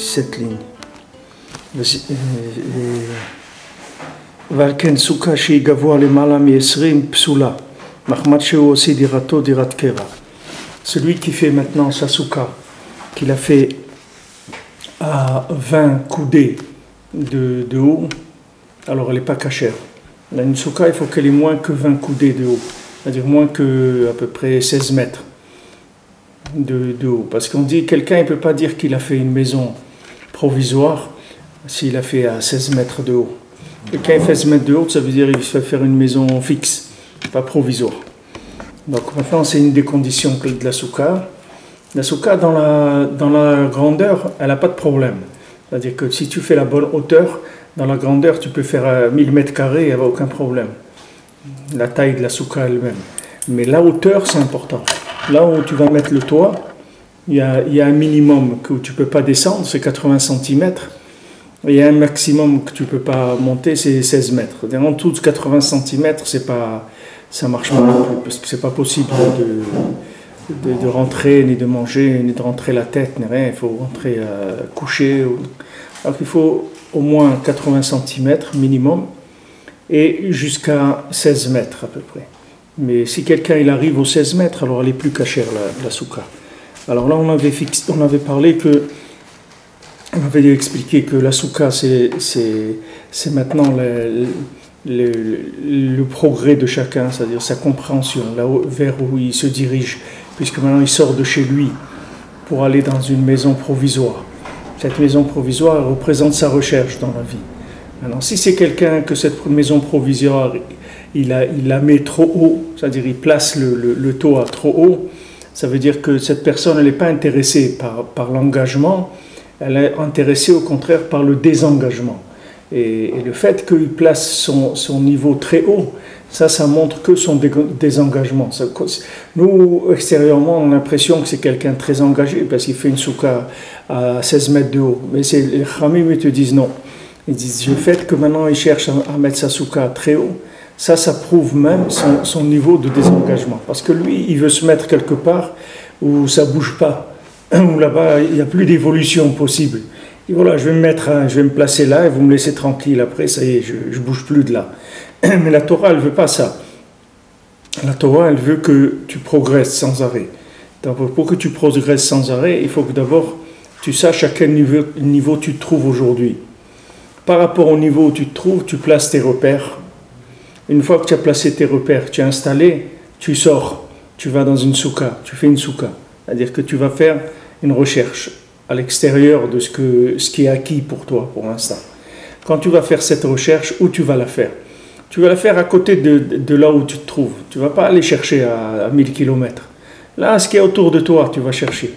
cette ligne. ועל כן סוכה שהיא גבוה למעלה מ-20 פסולה, מחמת שהוא עושה דירתו דירת קבע. Celui qui fait maintenant sa souka, qu'il a fait à 20 coudées de haut, alors elle n'est pas cachère. Là, une souka, il faut qu'elle ait moins que 20 coudées de haut, c'est-à-dire moins que à peu près 16 mètres de haut. Parce qu'on dit, quelqu'un ne peut pas dire qu'il a fait une maison provisoire s'il a fait à 16 mètres de haut. Quelqu'un fait 16 mètres de haut, ça veut dire qu'il va faire une maison fixe, pas provisoire. Donc maintenant, c'est une des conditions de la souka. La souka, dans la grandeur, elle n'a pas de problème. C'est-à-dire que si tu fais la bonne hauteur, dans la grandeur, tu peux faire 1000 mètres carrés, il n'y a aucun problème. La taille de la souka elle-même. Mais la hauteur, c'est important. Là où tu vas mettre le toit, il y a un minimum que tu ne peux pas descendre, c'est 80 cm. Et il y a un maximum que tu ne peux pas monter, c'est 16 mètres. En dessous de 80 cm, ça ne marche pas non plus, parce que ce n'est pas possible de rentrer, ni de manger, ni de rentrer la tête, ni rien. Il faut rentrer coucher. Alors il faut au moins 80 cm minimum, et jusqu'à 16 mètres à peu près. Mais si quelqu'un il arrive aux 16 mètres, alors elle est plus cachère, la souka. Alors là, on avait parlé que, on avait expliqué que la souka, c'est maintenant le progrès de chacun, c'est-à-dire sa compréhension, vers où il se dirige, puisque maintenant il sort de chez lui pour aller dans une maison provisoire. Cette maison provisoire représente sa recherche dans la vie. Maintenant, si c'est quelqu'un que cette maison provisoire, il la met trop haut, c'est-à-dire il place le toit trop haut, ça veut dire que cette personne, elle n'est pas intéressée par l'engagement, elle est intéressée au contraire par le désengagement. Et le fait qu'il place son niveau très haut, ça montre que son désengagement. Nous, extérieurement, on a l'impression que c'est quelqu'un de très engagé parce qu'il fait une souka à 16 mètres de haut. Mais les Khamim te disent non. Ils disent le fait que maintenant il cherche à mettre sa souka très haut, ça prouve même son niveau de désengagement. Parce que lui, il veut se mettre quelque part où ça ne bouge pas, où là-bas, il n'y a plus d'évolution possible. Et voilà, je vais me placer là et vous me laissez tranquille. Après, ça y est, je ne bouge plus de là. Mais la Torah, elle ne veut pas ça. La Torah, elle veut que tu progresses sans arrêt. Donc, pour que tu progresses sans arrêt, il faut que d'abord, tu saches à quel niveau tu te trouves aujourd'hui. Par rapport au niveau où tu te trouves, tu places tes repères. Une fois que tu as placé tes repères, tu as installé, tu sors, tu vas dans une souka, tu fais une souka. C'est-à-dire que tu vas faire une recherche à l'extérieur de ce qui est acquis pour toi, pour l'instant. Quand tu vas faire cette recherche, où tu vas la faire? Tu vas la faire à côté de là où tu te trouves. Tu ne vas pas aller chercher à 1000 km. Là, ce qui est autour de toi, tu vas chercher.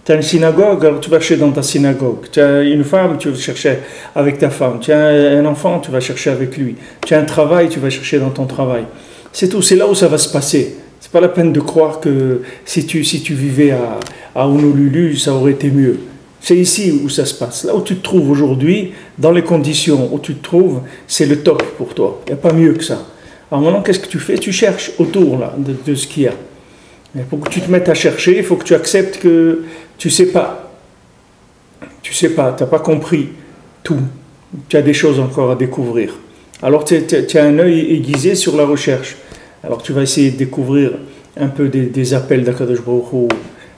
Tu as une synagogue, alors tu vas chercher dans ta synagogue. Tu as une femme, tu vas chercher avec ta femme. Tu as un enfant, tu vas chercher avec lui. Tu as un travail, tu vas chercher dans ton travail. C'est tout, c'est là où ça va se passer. Ce n'est pas la peine de croire que si tu vivais à Honolulu, ça aurait été mieux. C'est ici où ça se passe. Là où tu te trouves aujourd'hui, dans les conditions où tu te trouves, c'est le top pour toi. Il n'y a pas mieux que ça. Alors maintenant, qu'est-ce que tu fais? Tu cherches autour là, de ce qu'il y a. Mais pour que tu te mettes à chercher, il faut que tu acceptes que tu ne sais pas. Tu ne sais pas, tu n'as pas compris tout. Tu as des choses encore à découvrir. Alors tu as un œil aiguisé sur la recherche. Alors tu vas essayer de découvrir un peu des appels d'Akadosh Baruch Hu,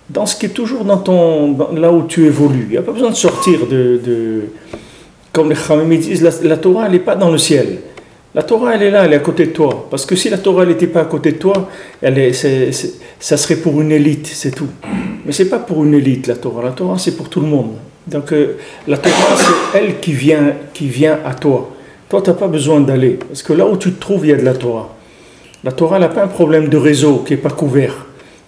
dans ce qui est toujours là où tu évolues. Il n'y a pas besoin de sortir comme les Khamim disent, la Torah, elle n'est pas dans le ciel. La Torah, elle est là, elle est à côté de toi. Parce que si la Torah n'était pas à côté de toi, ça serait pour une élite, c'est tout. Mais ce n'est pas pour une élite, la Torah. La Torah, c'est pour tout le monde. Donc la Torah, c'est elle qui vient à toi. Toi, tu n'as pas besoin d'aller. Parce que là où tu te trouves, il y a de la Torah. La Torah n'a pas un problème de réseau qui n'est pas couvert.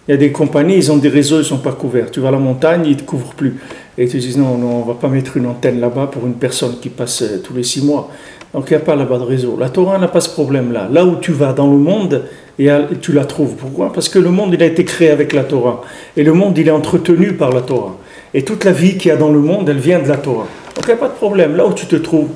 Il y a des compagnies, ils ont des réseaux, ils ne sont pas couverts. Tu vas à la montagne, ils ne te couvrent plus. Et ils te disent non, on ne va pas mettre une antenne là-bas pour une personne qui passe tous les 6 mois. Donc il n'y a pas là-bas de réseau. La Torah n'a pas ce problème-là. Là où tu vas dans le monde, tu la trouves. Pourquoi? Parce que le monde, il a été créé avec la Torah. Et le monde, il est entretenu par la Torah. Et toute la vie qu'il y a dans le monde, elle vient de la Torah. Donc il n'y a pas de problème. Là où tu te trouves,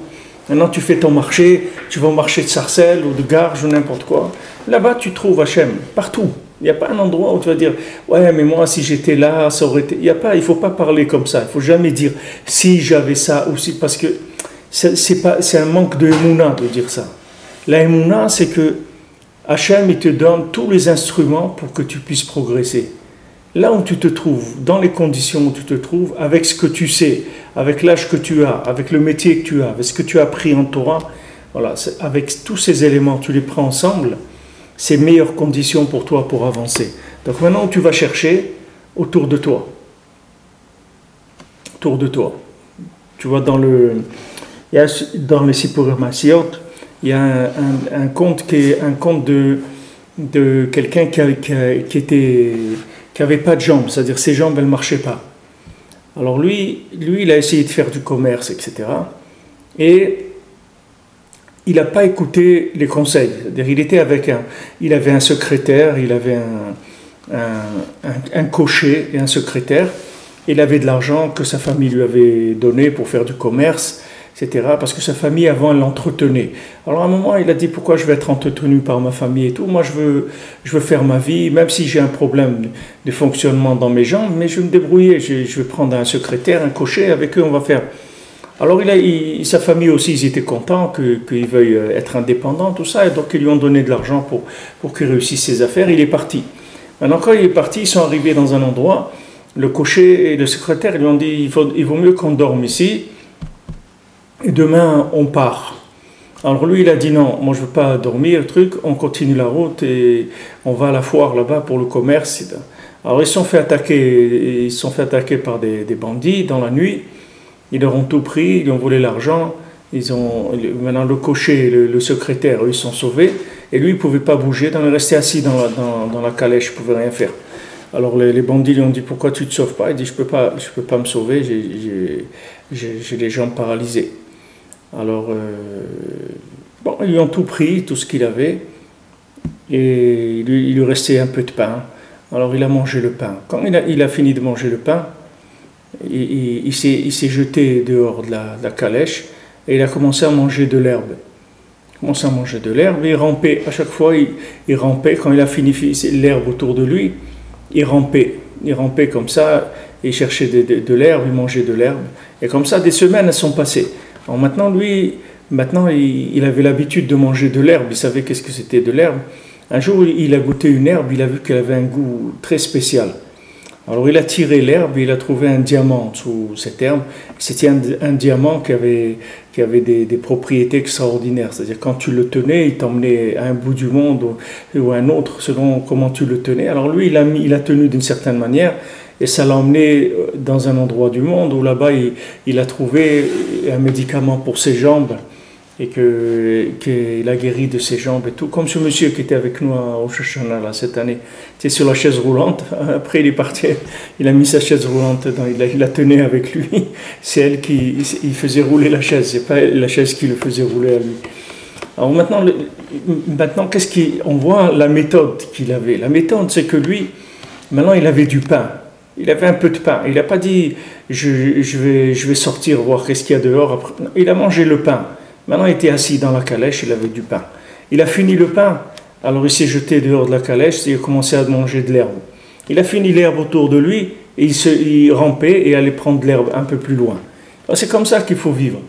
maintenant tu fais ton marché, tu vas au marché de Sarcelles ou de Garges ou n'importe quoi. Là-bas, tu trouves Hachem, partout. Il n'y a pas un endroit où tu vas dire, ouais, mais moi, si j'étais là, ça aurait été. Il y a pas, il ne faut pas parler comme ça. Il ne faut jamais dire, si j'avais ça aussi, parce que c'est un manque de émouna de dire ça. La émouna, c'est que Hachem, il te donne tous les instruments pour que tu puisses progresser. Là où tu te trouves, dans les conditions où tu te trouves, avec ce que tu sais, avec l'âge que tu as, avec le métier que tu as, avec ce que tu as appris en Torah, voilà, avec tous ces éléments, tu les prends ensemble, c'est meilleures conditions pour toi pour avancer. Donc maintenant, tu vas chercher autour de toi. Autour de toi. Tu vois, dans les Sipurim Masiot, il y a un conte qui est un conte de quelqu'un qui avait pas de jambes, c'est-à-dire ses jambes, elles ne marchaient pas. Alors lui, il a essayé de faire du commerce, etc. Et il n'a pas écouté les conseils. C'est-à-dire, il avait un secrétaire, il avait un cocher et un secrétaire. Il avait de l'argent que sa famille lui avait donné pour faire du commerce, etc. Parce que sa famille, avant, elle l'entretenait. Alors à un moment, il a dit, pourquoi je vais être entretenu par ma famille et tout? Moi, je veux faire ma vie, même si j'ai un problème de fonctionnement dans mes jambes, mais je vais me débrouiller. Je vais prendre un secrétaire, un cocher, avec eux, on va faire. Alors sa famille aussi, ils étaient contents qu'il veuille être indépendant, tout ça, et donc ils lui ont donné de l'argent pour qu'il réussisse ses affaires. Il est parti. Maintenant, quand il est parti, ils sont arrivés dans un endroit, le cocher et le secrétaire lui ont dit, il vaut mieux qu'on dorme ici, et demain on part. Alors lui, il a dit non, moi je ne veux pas dormir, on continue la route et on va à la foire là-bas pour le commerce. Alors ils se sont fait attaquer par des bandits dans la nuit. Ils leur ont tout pris, ils ont volé l'argent. Maintenant le cocher et le secrétaire, eux, ils sont sauvés. Et lui, il ne pouvait pas bouger, il est resté assis dans la calèche, il ne pouvait rien faire. Alors les bandits lui ont dit, pourquoi tu ne te sauves pas? Il dit, je peux pas me sauver, j'ai les jambes paralysées. Alors, ils lui ont tout pris, tout ce qu'il avait. Et il lui restait un peu de pain. Alors il a mangé le pain. Quand il a fini de manger le pain, il s'est jeté dehors de la calèche et il a commencé à manger de l'herbe. Et il rampait. À chaque fois, il rampait. Quand il a fini l'herbe autour de lui, il rampait. Il rampait comme ça, il cherchait de l'herbe, il mangeait de l'herbe. Et comme ça, des semaines, elles sont passées. Alors maintenant, il avait l'habitude de manger de l'herbe. Il savait qu'est-ce que c'était de l'herbe. Un jour, il a goûté une herbe, il a vu qu'elle avait un goût très spécial. Alors il a tiré l'herbe et il a trouvé un diamant sous cette herbe. C'était un diamant qui avait des propriétés extraordinaires. C'est-à-dire quand tu le tenais, il t'emmenait à un bout du monde ou à un autre selon comment tu le tenais. Alors lui, il a tenu d'une certaine manière et ça l'a emmené dans un endroit du monde où là-bas il a trouvé un médicament pour ses jambes et qu'il a guéri de ses jambes et tout. Comme ce monsieur qui était avec nous au Rosh Hashanah là, cette année, il était sur la chaise roulante. Après, il est parti, il a mis sa chaise roulante, il la tenait avec lui. C'est elle qui faisait rouler la chaise, c'est pas la chaise qui le faisait rouler à lui. Alors maintenant on voit la méthode qu'il avait. La méthode, c'est que lui, maintenant, il avait du pain. Il avait un peu de pain. Il n'a pas dit je vais sortir voir qu'est-ce qu'il y a dehors. Après. Il a mangé le pain. Maintenant, il était assis dans la calèche, il avait du pain. Il a fini le pain, alors il s'est jeté dehors de la calèche et il a commencé à manger de l'herbe. Il a fini l'herbe autour de lui et il rampait et allait prendre de l'herbe un peu plus loin. Alors, c'est comme ça qu'il faut vivre.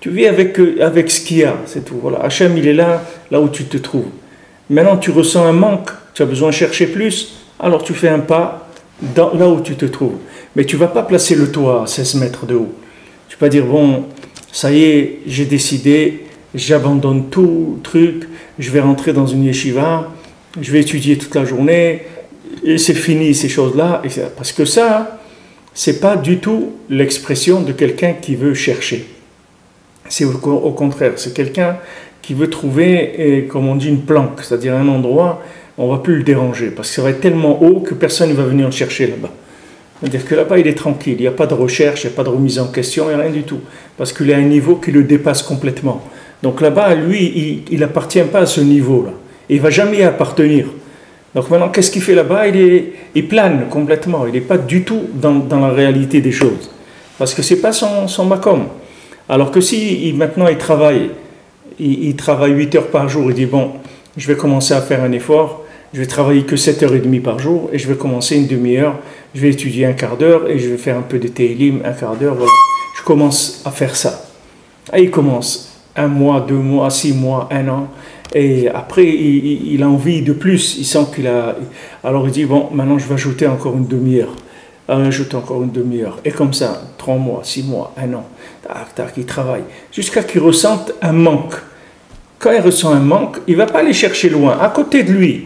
Tu vis avec ce qu'il y a, c'est tout. Voilà. Hachem, il est là où tu te trouves. Maintenant, tu ressens un manque, tu as besoin de chercher plus, alors tu fais un pas là où tu te trouves. Mais tu ne vas pas placer le toit à 16 mètres de haut. Tu ne vas pas dire, bon, ça y est, j'ai décidé, j'abandonne tout truc, je vais rentrer dans une yeshiva, je vais étudier toute la journée, et c'est fini ces choses-là. Parce que ça, c'est pas du tout l'expression de quelqu'un qui veut chercher. C'est au contraire, c'est quelqu'un qui veut trouver, comme on dit, une planque, c'est-à-dire un endroit où on ne va plus le déranger, parce que ça va être tellement haut que personne ne va venir le chercher là-bas. C'est-à-dire que là-bas, il est tranquille, il n'y a pas de recherche, il n'y a pas de remise en question, il n'y a rien du tout. Parce qu'il est à un niveau qui le dépasse complètement. Donc là-bas, lui, il n'appartient pas à ce niveau-là. Il ne va jamais y appartenir. Donc maintenant, qu'est-ce qu'il fait là-bas? Il plane complètement, il n'est pas du tout dans la réalité des choses. Parce que ce n'est pas son makom. Alors que si maintenant il travaille 8 heures par jour, il dit, bon, je vais commencer à faire un effort, je vais travailler que 7h30 par jour et je vais commencer une demi-heure, je vais étudier un quart d'heure et je vais faire un peu de télim, un quart d'heure, voilà. Je commence à faire ça. Et il commence 1 mois, 2 mois, 6 mois, 1 an. Et après, il a envie de plus. Il sent qu'il a... Alors il dit, bon, maintenant je vais ajouter encore une demi-heure. Ajoute encore une demi-heure. Et comme ça, 3 mois, 6 mois, 1 an. Tac, tac, il travaille. Jusqu'à qu'il ressente un manque. Quand il ressent un manque, il ne va pas aller chercher loin. À côté de lui,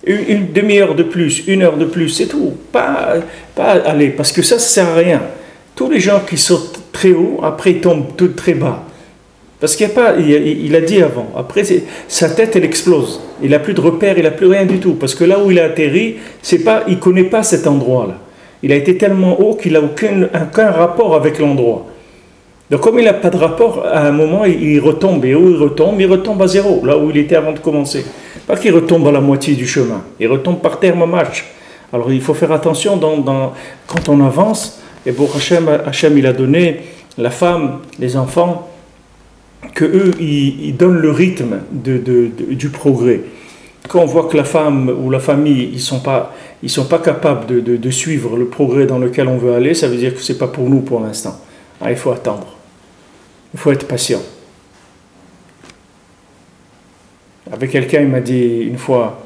une demi-heure de plus, 1 heure de plus, c'est tout. Pas aller, parce que ça ne sert à rien. Tous les gens qui sautent très haut, après ils tombent tout très bas. Parce qu'il n'y a pas, il a dit avant, après sa tête elle explose. Il n'a plus de repères, il n'a plus rien du tout. Parce que là où il a atterri, il ne connaît pas cet endroit-là. Il a été tellement haut qu'il n'a aucun rapport avec l'endroit. Donc comme il n'a pas de rapport, à un moment il retombe. Et où il retombe à zéro, là où il était avant de commencer. Pas qu'il retombe à la moitié du chemin. Il retombe par terre, ma marche. Alors il faut faire attention quand on avance. Et pour Hachem il a donné la femme, les enfants, que eux ils donnent le rythme du progrès. Quand on voit que la femme ou la famille ils sont pas capables de suivre le progrès dans lequel on veut aller, ça veut dire que c'est pas pour nous pour l'instant. Il faut attendre, il faut être patient. Avec quelqu'un, il m'a dit une fois,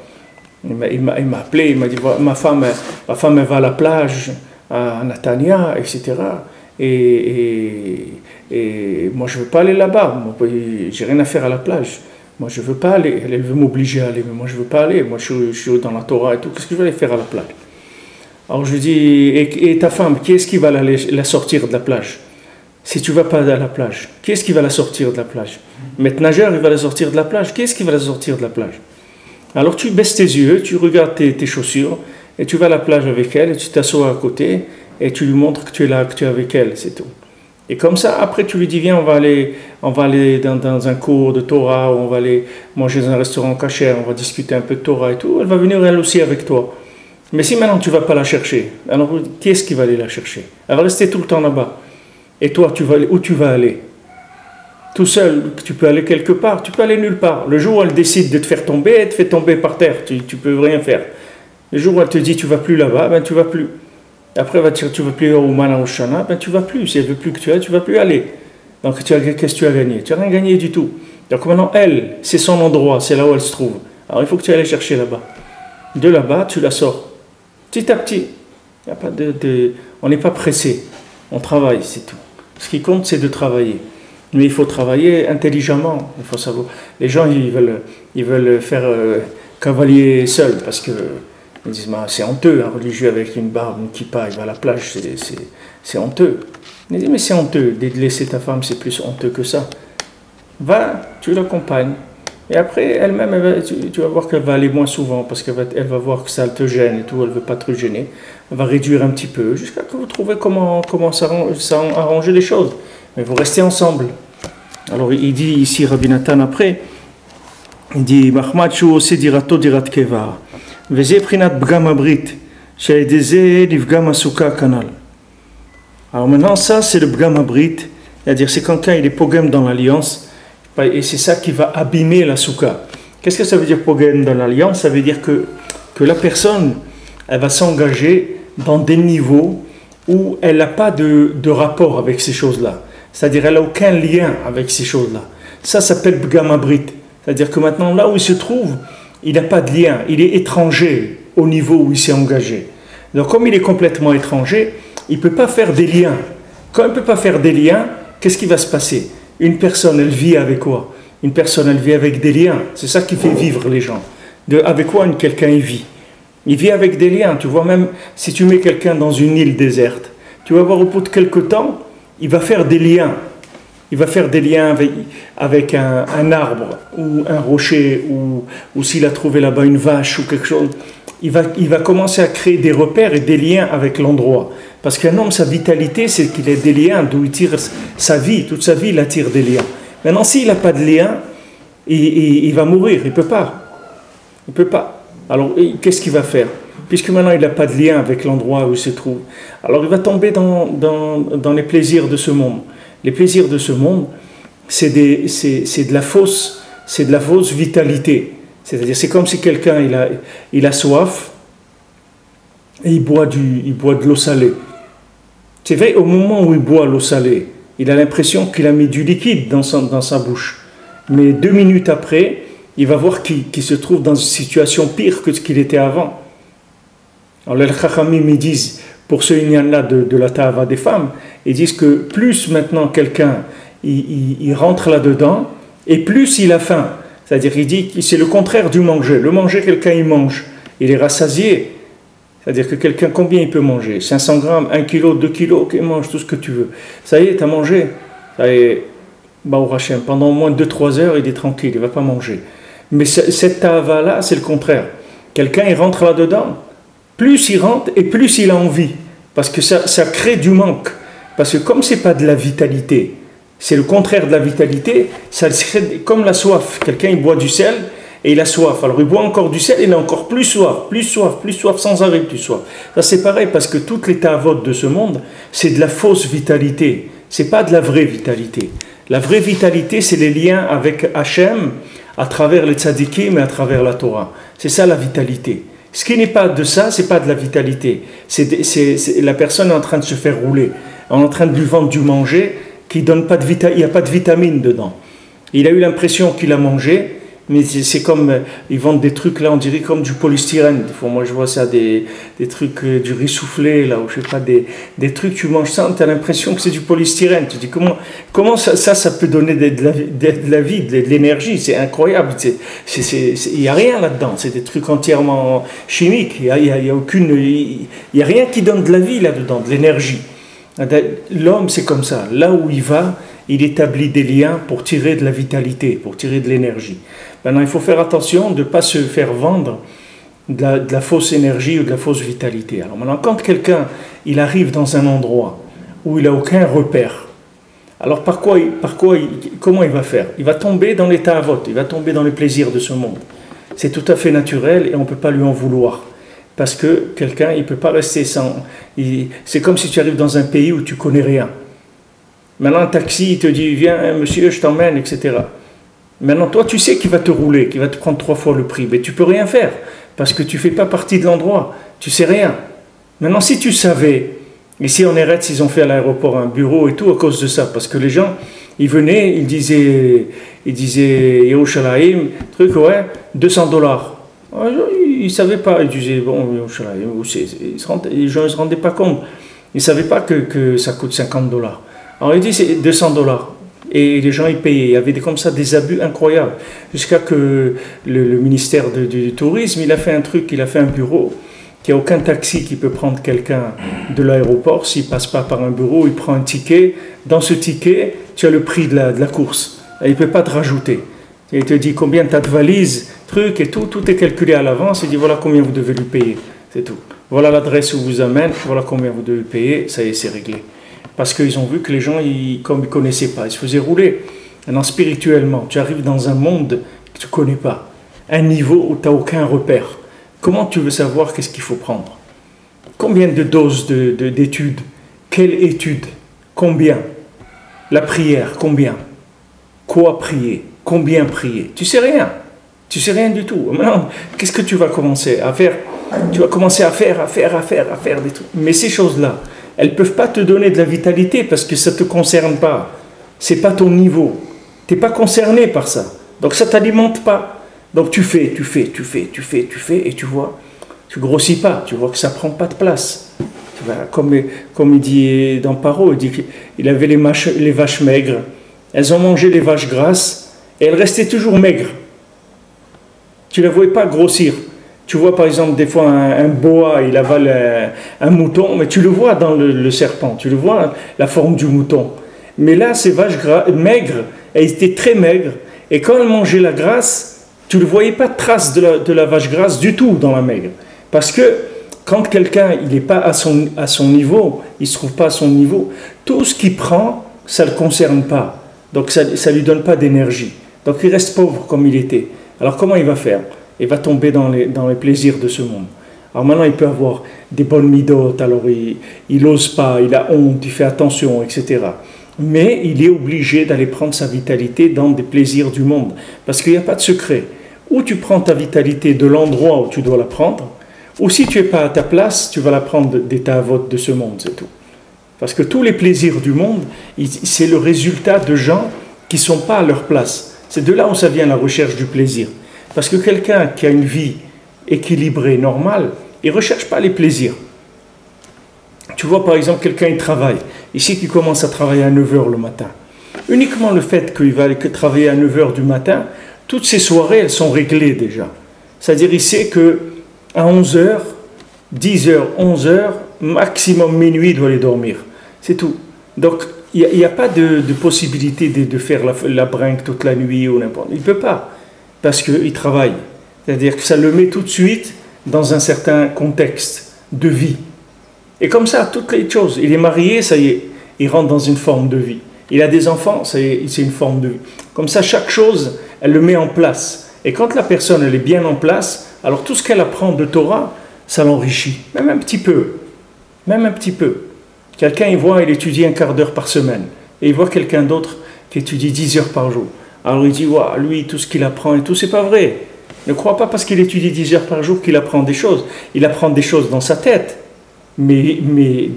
il m'a appelé, il m'a dit ma femme elle va à la plage à Natania, etc. Et moi je ne veux pas aller là-bas, j'ai rien à faire à la plage. Moi je ne veux pas aller, elle veut m'obliger à aller, mais moi je ne veux pas aller, moi je suis dans la Torah et tout, qu'est-ce que je vais aller faire à la plage? Alors je lui dis, et ta femme, qui est-ce qui va la sortir de la plage? Si tu ne vas pas à la plage, qui est-ce qui va la sortir de la plage? Maître nageur, il va la sortir de la plage, qui est-ce qui va la sortir de la plage? Alors tu baisses tes yeux, tu regardes tes chaussures, et tu vas à la plage avec elle, et tu t'assois à côté, et tu lui montres que tu es là, que tu es avec elle, c'est tout. Et comme ça, après tu lui dis, viens, on va aller dans un cours de Torah, ou on va aller manger dans un restaurant kasher, on va discuter un peu de Torah et tout, elle va venir elle aussi avec toi. Mais si maintenant tu ne vas pas la chercher, alors qui est-ce qui va aller la chercher? Elle va rester tout le temps là-bas. Et toi, où tu vas aller? Tout seul, tu peux aller quelque part, tu peux aller nulle part. Le jour où elle décide de te faire tomber, elle te fait tomber par terre, tu ne peux rien faire. Le jour où elle te dit tu ne vas plus là-bas, ben tu ne vas plus. Après, elle va te dire tu ne vas plus au Mana Oshana, ben tu ne vas plus. Si elle ne veut plus que tu ailles, tu ne vas plus aller. Donc qu'est-ce que tu as gagné? Tu n'as rien gagné du tout. Donc maintenant, elle, c'est son endroit, c'est là où elle se trouve. Alors il faut que tu ailles chercher là-bas. De là-bas, tu la sors. Petit à petit. Il y a pas on n'est pas pressé. On travaille, c'est tout. Ce qui compte, c'est de travailler. Mais il faut travailler intelligemment. Il faut savoir. Les gens, ils veulent faire cavalier seul parce que ils disent c'est honteux, un religieux avec une barbe, une kippa, il va à la plage, c'est honteux. Ils disent mais c'est honteux. De laisser ta femme, c'est plus honteux que ça. Va, tu l'accompagnes. Et après, elle-même, tu vas voir qu'elle va aller moins souvent parce qu'elle va voir que ça te gêne et tout, elle ne veut pas te gêner. Elle va réduire un petit peu jusqu'à que vous trouvez comment arranger les choses. Mais vous restez ensemble. Alors il dit ici, Rabbi Nathan après, il dit Mahmad Chou Sedirato Dirat Keva, Veze Prinat Bgam Abrit, Shaedeze Livgam Asuka Kanal. Alors maintenant, ça c'est le Bgam Abrit, c'est-à-dire c'est quand il est pogem dans l'alliance. Et c'est ça qui va abîmer la souka. Qu'est-ce que ça veut dire pogem dans l'alliance? Ça veut dire que la personne, elle va s'engager dans des niveaux où elle n'a pas de rapport avec ces choses-là. C'est-à-dire elle n'a aucun lien avec ces choses-là. Ça s'appelle Bgam Abrit. C'est-à-dire que maintenant, là où il se trouve, il n'a pas de lien. Il est étranger au niveau où il s'est engagé. Donc comme il est complètement étranger, il ne peut pas faire des liens. Quand il ne peut pas faire des liens, qu'est-ce qui va se passer? Une personne, elle vit avec quoi? Une personne, elle vit avec des liens. C'est ça qui fait vivre les gens. Avec quoi quelqu'un il vit? Il vit avec des liens. Tu vois, même si tu mets quelqu'un dans une île déserte, tu vas voir au bout de quelque temps, il va faire des liens. Il va faire des liens avec un arbre ou un rocher ou s'il a trouvé là-bas une vache ou quelque chose. Il va commencer à créer des repères et des liens avec l'endroit. Parce qu'un homme, sa vitalité, c'est qu'il ait des liens d'où il tire sa vie. Toute sa vie, il attire des liens. Maintenant, s'il n'a pas de liens, il va mourir. Il ne peut pas. Il ne peut pas. Alors, qu'est-ce qu'il va faire? Puisque maintenant, il n'a pas de lien avec l'endroit où il se trouve. Alors, il va tomber dans les plaisirs de ce monde. Les plaisirs de ce monde, c'est de la fausse vitalité. C'est-à-dire, c'est comme si quelqu'un il a soif et il boit de l'eau salée. C'est vrai, au moment où il boit l'eau salée, il a l'impression qu'il a mis du liquide dans sa bouche. Mais 2 minutes après, il va voir qu'il se trouve dans une situation pire que ce qu'il était avant. Alors les Chachamim, ils disent, pour ce inyan-là de la ta'ava des femmes, ils disent que plus maintenant quelqu'un il rentre là-dedans, et plus il a faim. C'est-à-dire, il dit que c'est le contraire du manger. Le manger, quelqu'un il mange, il est rassasié. C'est-à-dire que quelqu'un, combien il peut manger? 500 grammes, 1 kilo, 2 kilos, ok, mange tout ce que tu veux. Ça y est, tu as mangé. Ça y est, Baou Hachem, pendant au moins 2-3 heures, il est tranquille, il ne va pas manger. Mais cette ta'ava-là, c'est le contraire. Quelqu'un, il rentre là-dedans, plus il rentre et plus il a envie. Parce que ça crée du manque. Parce que comme ce n'est pas de la vitalité, c'est le contraire de la vitalité, ça serait comme la soif. Quelqu'un, il boit du sel et il a soif. Alors il boit encore du sel et il a encore plus soif, sans arrêt, plus soif. Ça c'est pareil parce que toutes les ta'avot de ce monde, c'est de la fausse vitalité. C'est pas de la vraie vitalité. La vraie vitalité, c'est les liens avec Hachem à travers les tzadikim et à travers la Torah. C'est ça la vitalité. Ce qui n'est pas de ça, c'est pas de la vitalité. C'est la personne est en train de se faire rouler, en train de lui vendre du manger qui donne pas de il n'y a pas de vitamine dedans. Il a eu l'impression qu'il a mangé, mais c'est comme, ils vendent des trucs là, on dirait comme du polystyrène. Des fois, moi je vois ça, des trucs, du riz soufflé, là, ou je sais pas, des trucs, tu manges ça, tu as l'impression que c'est du polystyrène. Tu te dis, comment ça peut donner de la vie, de l'énergie, c'est incroyable. Il n'y a rien là-dedans, c'est des trucs entièrement chimiques, il y a rien qui donne de la vie là-dedans, de l'énergie. L'homme, c'est comme ça, là où il va, il établit des liens pour tirer de la vitalité, pour tirer de l'énergie. Maintenant, il faut faire attention de ne pas se faire vendre de la fausse énergie ou de la fausse vitalité. Alors maintenant, quand quelqu'un il arrive dans un endroit où il n'a aucun repère, alors comment il va faire? Il va tomber dans les ta'avot, il va tomber dans les plaisirs de ce monde. C'est tout à fait naturel et on ne peut pas lui en vouloir. Parce que quelqu'un, il ne peut pas rester sans... C'est comme si tu arrives dans un pays où tu ne connais rien. Maintenant, un taxi, il te dit, viens, monsieur, je t'emmène, etc. Maintenant, toi, tu sais qu'il va te rouler, qu'il va te prendre 3 fois le prix, mais tu ne peux rien faire, parce que tu ne fais pas partie de l'endroit, tu ne sais rien. Maintenant, si tu savais, ici en Eretz, ils ont fait à l'aéroport un bureau et tout à cause de ça, parce que les gens, ils venaient, ils disaient Yerushalayim, truc, ouais, $200. Ils ne savaient pas, ils disaient, bon, les gens ne se rendaient pas compte, ils ne savaient pas que ça coûte $50. Alors il dit c'est $200 et les gens y payaient. Il y avait comme ça des abus incroyables jusqu'à que le ministère du tourisme il a fait un truc, il a fait un bureau qu'il n'y a aucun taxi qui peut prendre quelqu'un de l'aéroport s'il passe pas par un bureau, il prend un ticket. Dans ce ticket tu as le prix de la course. Et il ne peut pas te rajouter. Il te dit combien tu as de valises, trucs et tout est calculé à l'avance. Il dit voilà combien vous devez lui payer, c'est tout. Voilà l'adresse où vous amène, voilà combien vous devez payer, ça y est c'est réglé. Parce qu'ils ont vu que les gens, comme ils ne connaissaient pas, ils se faisaient rouler. Maintenant, spirituellement, tu arrives dans un monde que tu ne connais pas, un niveau où tu n'as aucun repère. Comment tu veux savoir qu'est-ce qu'il faut prendre? Combien de doses d'études? Quelle étude? Combien? La prière, combien? Quoi prier? Combien prier? Tu ne sais rien. Tu ne sais rien du tout. Maintenant, qu'est-ce que tu vas commencer à faire? Tu vas commencer à faire des trucs. Mais ces choses-là, elles ne peuvent pas te donner de la vitalité parce que ça ne te concerne pas. Ce n'est pas ton niveau. Tu n'es pas concerné par ça. Donc ça ne t'alimente pas. Donc tu fais et tu vois, tu ne grossis pas. Tu vois que ça ne prend pas de place. Comme il dit dans Paro, il dit qu'il avait les vaches maigres. Elles ont mangé les vaches grasses et elles restaient toujours maigres. Tu ne les voyais pas grossir. Tu vois par exemple des fois un boa, il avale un mouton, mais tu le vois dans le serpent, tu le vois la forme du mouton. Mais là, ces vaches maigres, elles étaient très maigres, et quand elles mangeaient la grasse, tu ne voyais pas de trace de la vache grasse du tout dans la maigre. Parce que quand quelqu'un il n'est pas à son niveau, il ne se trouve pas à son niveau, tout ce qu'il prend, ça ne le concerne pas. Donc ça ne lui donne pas d'énergie. Donc il reste pauvre comme il était. Alors comment il va faire? Il va tomber dans les plaisirs de ce monde. Alors maintenant, il peut avoir des bonnes midotes, alors il n'ose pas, il a honte, il fait attention, etc. Mais il est obligé d'aller prendre sa vitalité dans des plaisirs du monde. Parce qu'il n'y a pas de secret. ou tu prends ta vitalité de l'endroit où tu dois la prendre, ou si tu n'es pas à ta place, tu vas la prendre des tavotes de ce monde, c'est tout. Parce que tous les plaisirs du monde, c'est le résultat de gens qui ne sont pas à leur place. C'est de là où ça vient la recherche du plaisir. Parce que quelqu'un qui a une vie équilibrée, normale, il ne recherche pas les plaisirs. Tu vois par exemple quelqu'un qui travaille, ici qui commence à travailler à 9 h le matin. Uniquement le fait qu'il va travailler à 9 h du matin, toutes ses soirées, elles sont réglées déjà. C'est-à-dire il sait qu'à 11 h, 10 h, 11 h, maximum minuit, il doit aller dormir. C'est tout. Donc il n'y a pas de possibilité de faire la brinque toute la nuit ou n'importe. Il ne peut pas, parce qu'il travaille. C'est-à-dire que ça le met tout de suite dans un certain contexte de vie. Et comme ça, toutes les choses. Il est marié, ça y est, il rentre dans une forme de vie. Il a des enfants, ça y est, c'est une forme de vie. Comme ça, chaque chose, elle le met en place. Et quand la personne, elle est bien en place, alors tout ce qu'elle apprend de Torah, ça l'enrichit. Même un petit peu. Même un petit peu. Quelqu'un, il étudie un quart d'heure par semaine. Et il voit quelqu'un d'autre qui étudie 10 heures par jour. Alors il dit, ouais, lui, tout ce qu'il apprend et tout, c'est pas vrai. Ne crois pas parce qu'il étudie 10 heures par jour qu'il apprend des choses. Il apprend des choses dans sa tête. Mais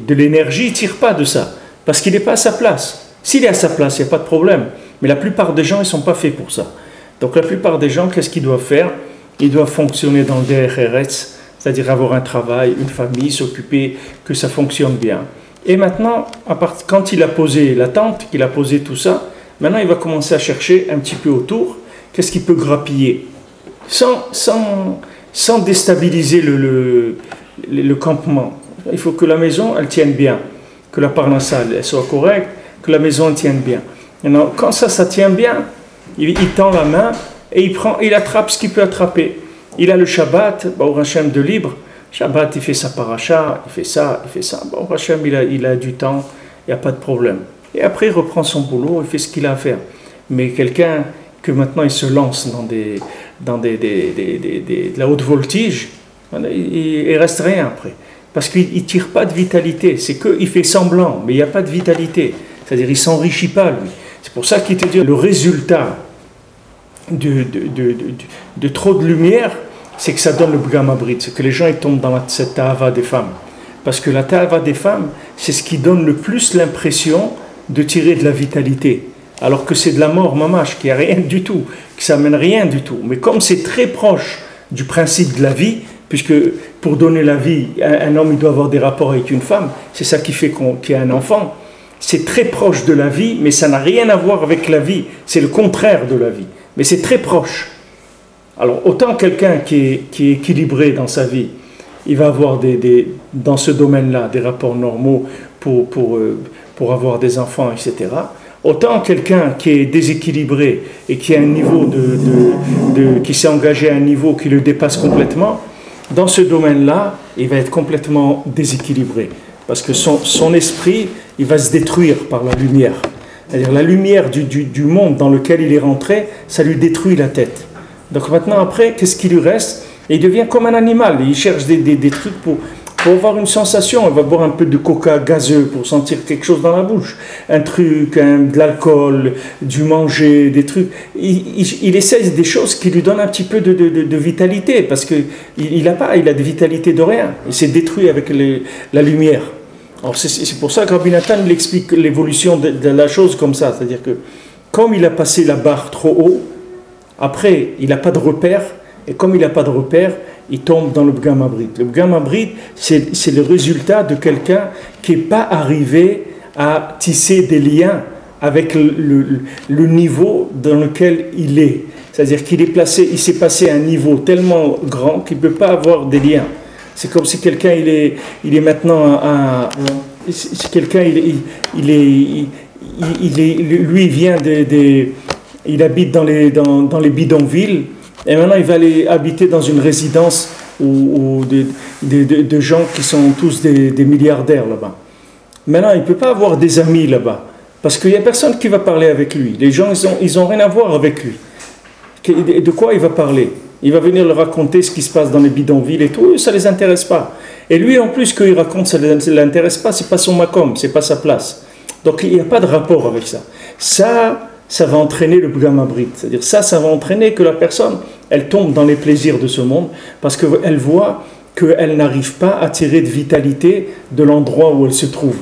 de l'énergie, il ne tire pas de ça. Parce qu'il n'est pas à sa place. S'il est à sa place, il n'y a pas de problème. Mais la plupart des gens, ils ne sont pas faits pour ça. Donc la plupart des gens, qu'est-ce qu'ils doivent faire? Ils doivent fonctionner dans le DRRS, c'est-à-dire avoir un travail, une famille, s'occuper que ça fonctionne bien. Et maintenant, quand il a posé la tente, qu'il a posé tout ça, maintenant il va commencer à chercher un petit peu autour, qu'est-ce qu'il peut grappiller, sans déstabiliser le campement. Il faut que la maison, elle tienne bien, que la parnassa, elle soit correcte, que la maison, elle tienne bien. Maintenant, quand ça tient bien, il tend la main et il attrape ce qu'il peut attraper. Il a le Shabbat, au Hachem de libre. Shabbat, il fait sa paracha, il fait ça. Au Hachem, il a du temps, il n'y a pas de problème. Et après, il reprend son boulot, il fait ce qu'il a à faire. Mais quelqu'un que maintenant il se lance dans de la haute voltige, il ne reste rien après. Parce qu'il ne tire pas de vitalité. C'est qu'il fait semblant, mais il n'y a pas de vitalité. C'est-à-dire qu'il ne s'enrichit pas, lui. C'est pour ça qu'il te dit le résultat de trop de lumière, c'est que ça donne le Bgam Abrit, c'est que les gens ils tombent dans cette ta'ava des femmes. Parce que la ta'ava des femmes, c'est ce qui donne le plus l'impression de tirer de la vitalité. Alors que c'est de la mort mamache, qui n'a rien du tout, qui ne s'amène rien du tout. Mais comme c'est très proche du principe de la vie, puisque pour donner la vie, un homme il doit avoir des rapports avec une femme, c'est ça qui fait qu'il y a un enfant. C'est très proche de la vie, mais ça n'a rien à voir avec la vie. C'est le contraire de la vie. Mais c'est très proche. Alors, autant quelqu'un qui est équilibré dans sa vie, il va avoir dans ce domaine-là des rapports normaux pour avoir des enfants, etc. Autant quelqu'un qui est déséquilibré et qui a un niveau qui s'est engagé à un niveau qui le dépasse complètement, dans ce domaine-là, il va être complètement déséquilibré. Parce que son esprit, il va se détruire par la lumière. C'est-à-dire la lumière du monde dans lequel il est rentré, ça lui détruit la tête. Donc maintenant, après, qu'est-ce qui lui reste? Il devient comme un animal. Il cherche des trucs pour avoir une sensation. Il va boire un peu de coca gazeux pour sentir quelque chose dans la bouche. Un truc, de l'alcool, du manger, des trucs. Il essaie des choses qui lui donnent un petit peu de vitalité. Parce qu'il a de vitalité de rien. Il s'est détruit avec la lumière. Alors c'est pour ça que Rabbi Nathan il explique l'évolution de la chose comme ça. C'est-à-dire que comme il a passé la barre trop haut, après il n'a pas de repère. Et comme il n'a pas de repère, il tombe dans le Bgam Abrit. Le Bgam Abrit, c'est le résultat de quelqu'un qui n'est pas arrivé à tisser des liens avec le niveau dans lequel il est. C'est-à-dire il s'est passé à un niveau tellement grand qu'il ne peut pas avoir des liens. C'est comme si quelqu'un il est maintenant si quelqu'un lui il vient il habite dans les bidonvilles et maintenant il va aller habiter dans une résidence où de gens qui sont tous des milliardaires là-bas. Maintenant il ne peut pas avoir des amis là-bas parce qu'il n'y a personne qui va parler avec lui. Les gens ils ont rien à voir avec lui. De quoi il va parler? Il va venir leur raconter ce qui se passe dans les bidonvilles et tout, ça ne les intéresse pas. Et lui, en plus, qu'il raconte, ça ne l'intéresse pas, ce n'est pas son makom, ce n'est pas sa place. Donc, il n'y a pas de rapport avec ça. Ça va entraîner le Bgam Abrit. C'est-à-dire, ça va entraîner que la personne, Elle tombe dans les plaisirs de ce monde parce qu'elle voit qu'elle n'arrive pas à tirer de vitalité de l'endroit où elle se trouve.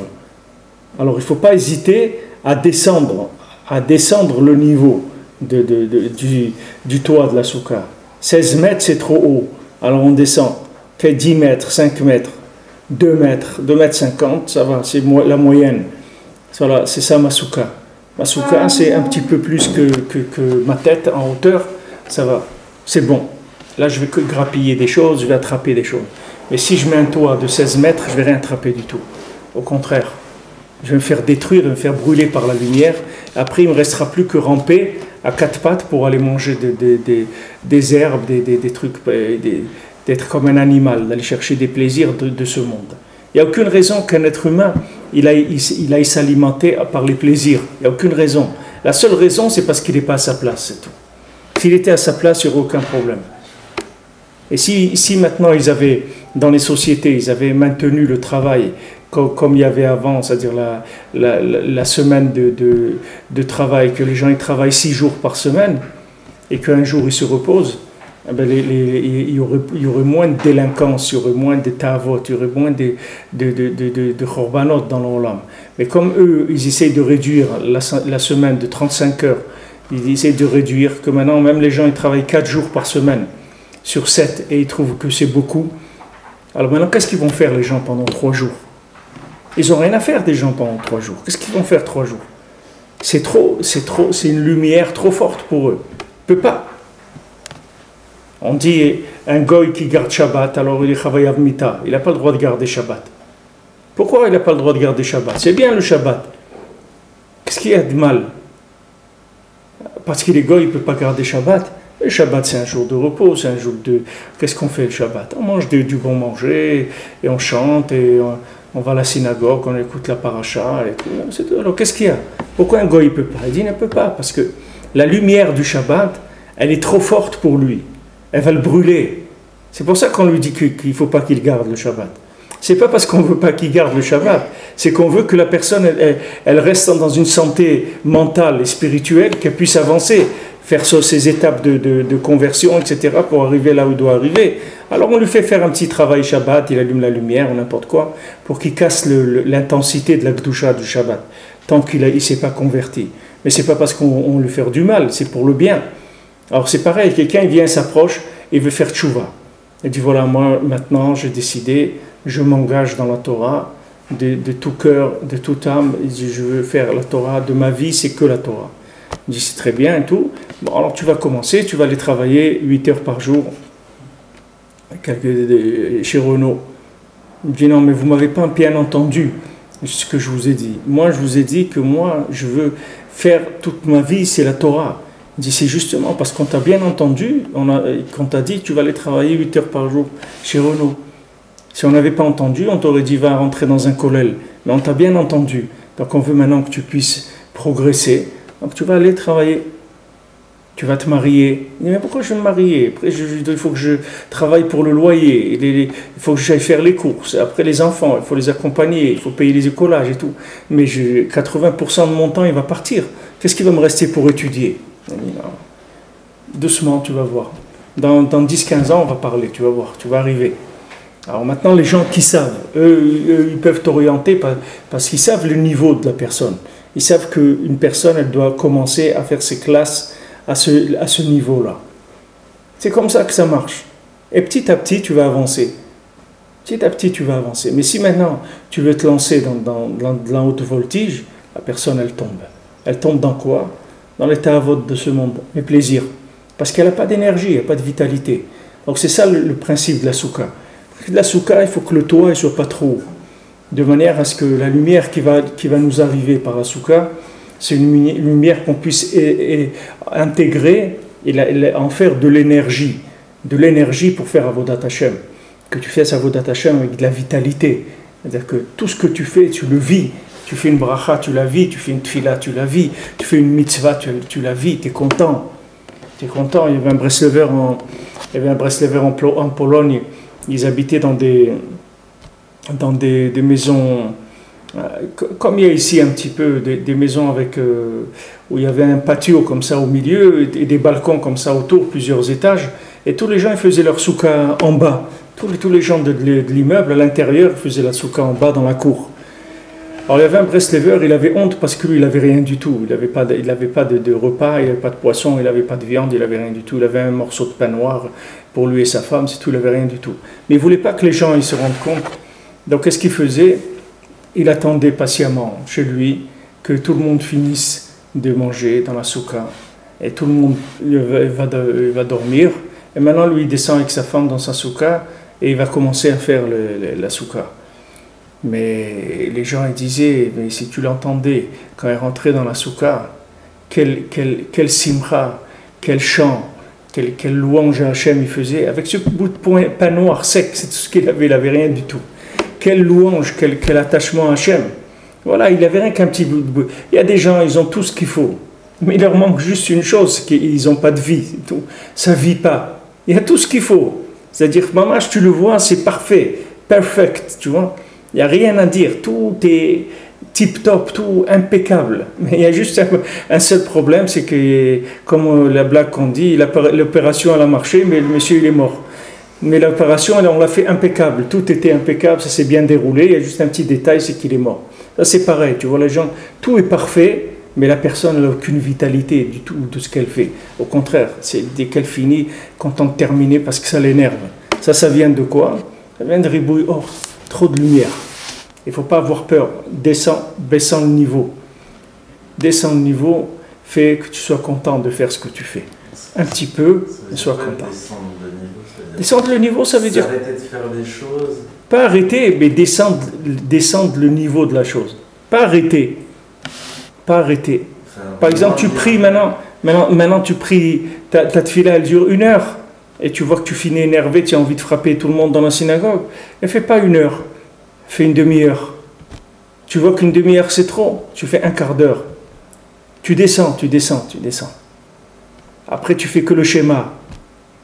Alors il ne faut pas hésiter à descendre le niveau du toit de la soukha. 16 mètres, c'est trop haut. Alors on descend. 10 mètres, 5 mètres, 2 mètres, 2 mètres 50, ça va, c'est la moyenne. Voilà, c'est ça ma soukha. Ma soukha, c'est un petit peu plus que ma tête en hauteur, ça va, c'est bon. Là, je vais que grappiller des choses, je vais attraper des choses. Mais si je mets un toit de 16 mètres, je ne vais rien attraper du tout. Au contraire, je vais me faire détruire, je vais me faire brûler par la lumière. Après, il ne me restera plus que ramper à 4 pattes pour aller manger des herbes, des trucs, d'être comme un animal, d'aller chercher des plaisirs de ce monde. Il n'y a aucune raison qu'un être humain il aille s'alimenter par les plaisirs. Il n'y a aucune raison. La seule raison, c'est parce qu'il n'est pas à sa place, c'est tout. S'il était à sa place, il n'y aurait aucun problème. Et si maintenant dans les sociétés, ils avaient maintenu le travail comme il y avait avant, c'est-à-dire la semaine de travail, que les gens ils travaillent 6 jours par semaine et qu'un jour ils se reposent, eh bien, il y aurait moins de délinquance, il y aurait moins de ta'avot, il y aurait moins de korbanot dans l'olam. Mais comme eux, ils essayent de réduire la semaine de 35 heures, ils essayent de réduire, que maintenant même les gens ils travaillent 4 jours par semaine sur 7 et ils trouvent que c'est beaucoup. Alors maintenant, qu'est-ce qu'ils vont faire les gens pendant 3 jours? Ils n'ont rien à faire des gens pendant 3 jours. Qu'est-ce qu'ils vont faire 3 jours? C'est une lumière trop forte pour eux. Ils ne peuvent pas. On dit un goy qui garde Shabbat, alors il est chavayav mita. Il n'a pas le droit de garder Shabbat. Pourquoi il n'a pas le droit de garder Shabbat? C'est bien le Shabbat. Qu'est-ce qu'il y a de mal? Parce qu'il est goy, il ne peut pas garder Shabbat. Le Shabbat, c'est un jour de repos, c'est un jour de... Qu'est-ce qu'on fait le Shabbat? On mange du bon manger, et on chante, et on va à la synagogue, on écoute la paracha, et tout. Alors qu'est-ce qu'il y a? Pourquoi un goy ne peut pas? Il dit il ne peut pas, parce que la lumière du Shabbat, elle est trop forte pour lui. Elle va le brûler. C'est pour ça qu'on lui dit qu'il ne faut pas qu'il garde le Shabbat. C'est pas parce qu'on ne veut pas qu'il garde le Shabbat, c'est qu'on veut que la personne, elle reste dans une santé mentale et spirituelle, qu'elle puisse avancer, faire ses étapes de conversion, etc., pour arriver là où il doit arriver. Alors on lui fait faire un petit travail Shabbat, il allume la lumière, ou n'importe quoi, pour qu'il casse l'intensité de la Gdusha du Shabbat, tant qu'il ne s'est pas converti. Mais ce n'est pas parce qu'on lui fait du mal, c'est pour le bien. Alors c'est pareil, quelqu'un il vient, s'approche, et veut faire tchouva. Il dit voilà, moi maintenant j'ai décidé, je m'engage dans la Torah, de tout cœur, de toute âme, il dit je veux faire la Torah, de ma vie c'est que la Torah. Il dit c'est très bien et tout. Bon, alors tu vas commencer, tu vas aller travailler 8 heures par jour chez Renault. Il dit non mais vous ne m'avez pas bien entendu ce que je vous ai dit. Moi je vous ai dit que moi je veux faire toute ma vie c'est la Torah. Il dit c'est justement parce qu'on t'a bien entendu, qu'on t'a dit que tu vas aller travailler 8 heures par jour chez Renault. Si on n'avait pas entendu, on t'aurait dit va rentrer dans un kollel. Mais on t'a bien entendu. Donc on veut maintenant que tu puisses progresser. Donc tu vas aller travailler. Tu vas te marier. Il dit mais pourquoi je vais me marier? Après, il faut que je travaille pour le loyer. Il faut que j'aille faire les courses. Après les enfants, il faut les accompagner. Il faut payer les écolages et tout. Mais 80% de mon temps, il va partir. Qu'est-ce qui va me rester pour étudier? Il dit, non. Doucement, tu vas voir. Dans 10-15 ans, on va parler. Tu vas voir. Tu vas arriver. Alors maintenant, les gens qui savent, eux, ils peuvent t'orienter parce qu'ils savent le niveau de la personne. Ils savent qu'une personne, elle doit commencer à faire ses classes à ce niveau-là. C'est comme ça que ça marche. Et petit à petit, tu vas avancer. Petit à petit, tu vas avancer. Mais si maintenant, tu veux te lancer dans la haute voltige, la personne, elle tombe. Elle tombe dans quoi? Dans l'état à vote de ce monde, les plaisirs. Parce qu'elle n'a pas d'énergie, elle n'a pas de vitalité. Donc c'est ça le principe de la soukha. De la soukha, il faut que le toit ne soit pas trop haut. De manière à ce que la lumière qui va nous arriver par la soukha, c'est une lumière qu'on puisse intégrer et en faire de l'énergie. De l'énergie pour faire Avodat Hashem. Que tu fasses Avodat Hashem avec de la vitalité. C'est-à-dire que tout ce que tu fais, tu le vis. Tu fais une bracha, tu la vis. Tu fais une tfila, tu la vis. Tu fais une mitzvah, tu la vis. Tu es content. Tu es content. Il y avait un Breslever en Pologne. Ils habitaient dans des maisons Comme il y a ici un petit peu des maisons avec, où il y avait un patio comme ça au milieu et des balcons comme ça autour, plusieurs étages, et tous les gens ils faisaient leur soukha en bas. Tous les gens de l'immeuble à l'intérieur faisaient la soukha en bas dans la cour. Alors il y avait un Breslever, il avait honte parce que lui il n'avait rien du tout. Il n'avait pas de repas, il n'avait pas de poisson, il n'avait pas de viande, il n'avait rien du tout. Il avait un morceau de pain noir pour lui et sa femme, c'est tout, il n'avait rien du tout. Mais il ne voulait pas que les gens ils se rendent compte. Donc qu'est-ce qu'il faisait? Il attendait patiemment chez lui que tout le monde finisse de manger dans la soukha. Et tout le monde va dormir. Et maintenant lui il descend avec sa femme dans sa soukha et il va commencer à faire la soukha. Mais les gens ils disaient, mais si tu l'entendais quand il rentrait dans la soukha, quel simra, quel chant, quelle louange à Hachem il faisait, avec ce bout de pain noir sec, c'est tout ce qu'il avait, il n'avait rien du tout. Quelle louange, quel attachement à Hachem. Voilà, il n'avait rien qu'un petit bout de bout. Il y a des gens, ils ont tout ce qu'il faut, mais il leur manque juste une chose, c'est qu'ils n'ont pas de vie, c'est tout. Ça ne vit pas. Il y a tout ce qu'il faut. C'est-à-dire, maman, tu le vois, c'est parfait, perfect, tu vois. Il n'y a rien à dire, tout est tip-top, tout impeccable. Mais il y a juste un seul problème, c'est que, comme la blague qu'on dit, l'opération elle a marché, mais le monsieur il est mort. Mais l'opération, on l'a fait impeccable, tout était impeccable, ça s'est bien déroulé, il y a juste un petit détail, c'est qu'il est mort. Ça c'est pareil, tu vois, les gens, tout est parfait, mais la personne n'a aucune vitalité du tout de ce qu'elle fait. Au contraire, c'est dès qu'elle finit, contente de terminer parce que ça l'énerve. Ça vient de quoi? Ça vient de ribouille, trop de lumière. Il ne faut pas avoir peur. Baissant le niveau. Descends le niveau fait que tu sois content de faire ce que tu fais. Un petit peu, et sois content. Descendre le niveau, ça veut dire... Arrêter de faire des choses. Pas arrêter, mais descendre le niveau de la chose. Pas arrêter. Pas arrêter. Par exemple, tu pries maintenant tu pries, ta tefila, elle dure 1 heure. Et tu vois que tu finis énervé, tu as envie de frapper tout le monde dans la synagogue. Ne fais pas 1 heure. Fais une demi-heure. Tu vois qu'une demi-heure c'est trop, tu fais 1/4 d'heure. Tu descends. Après tu fais que le schéma.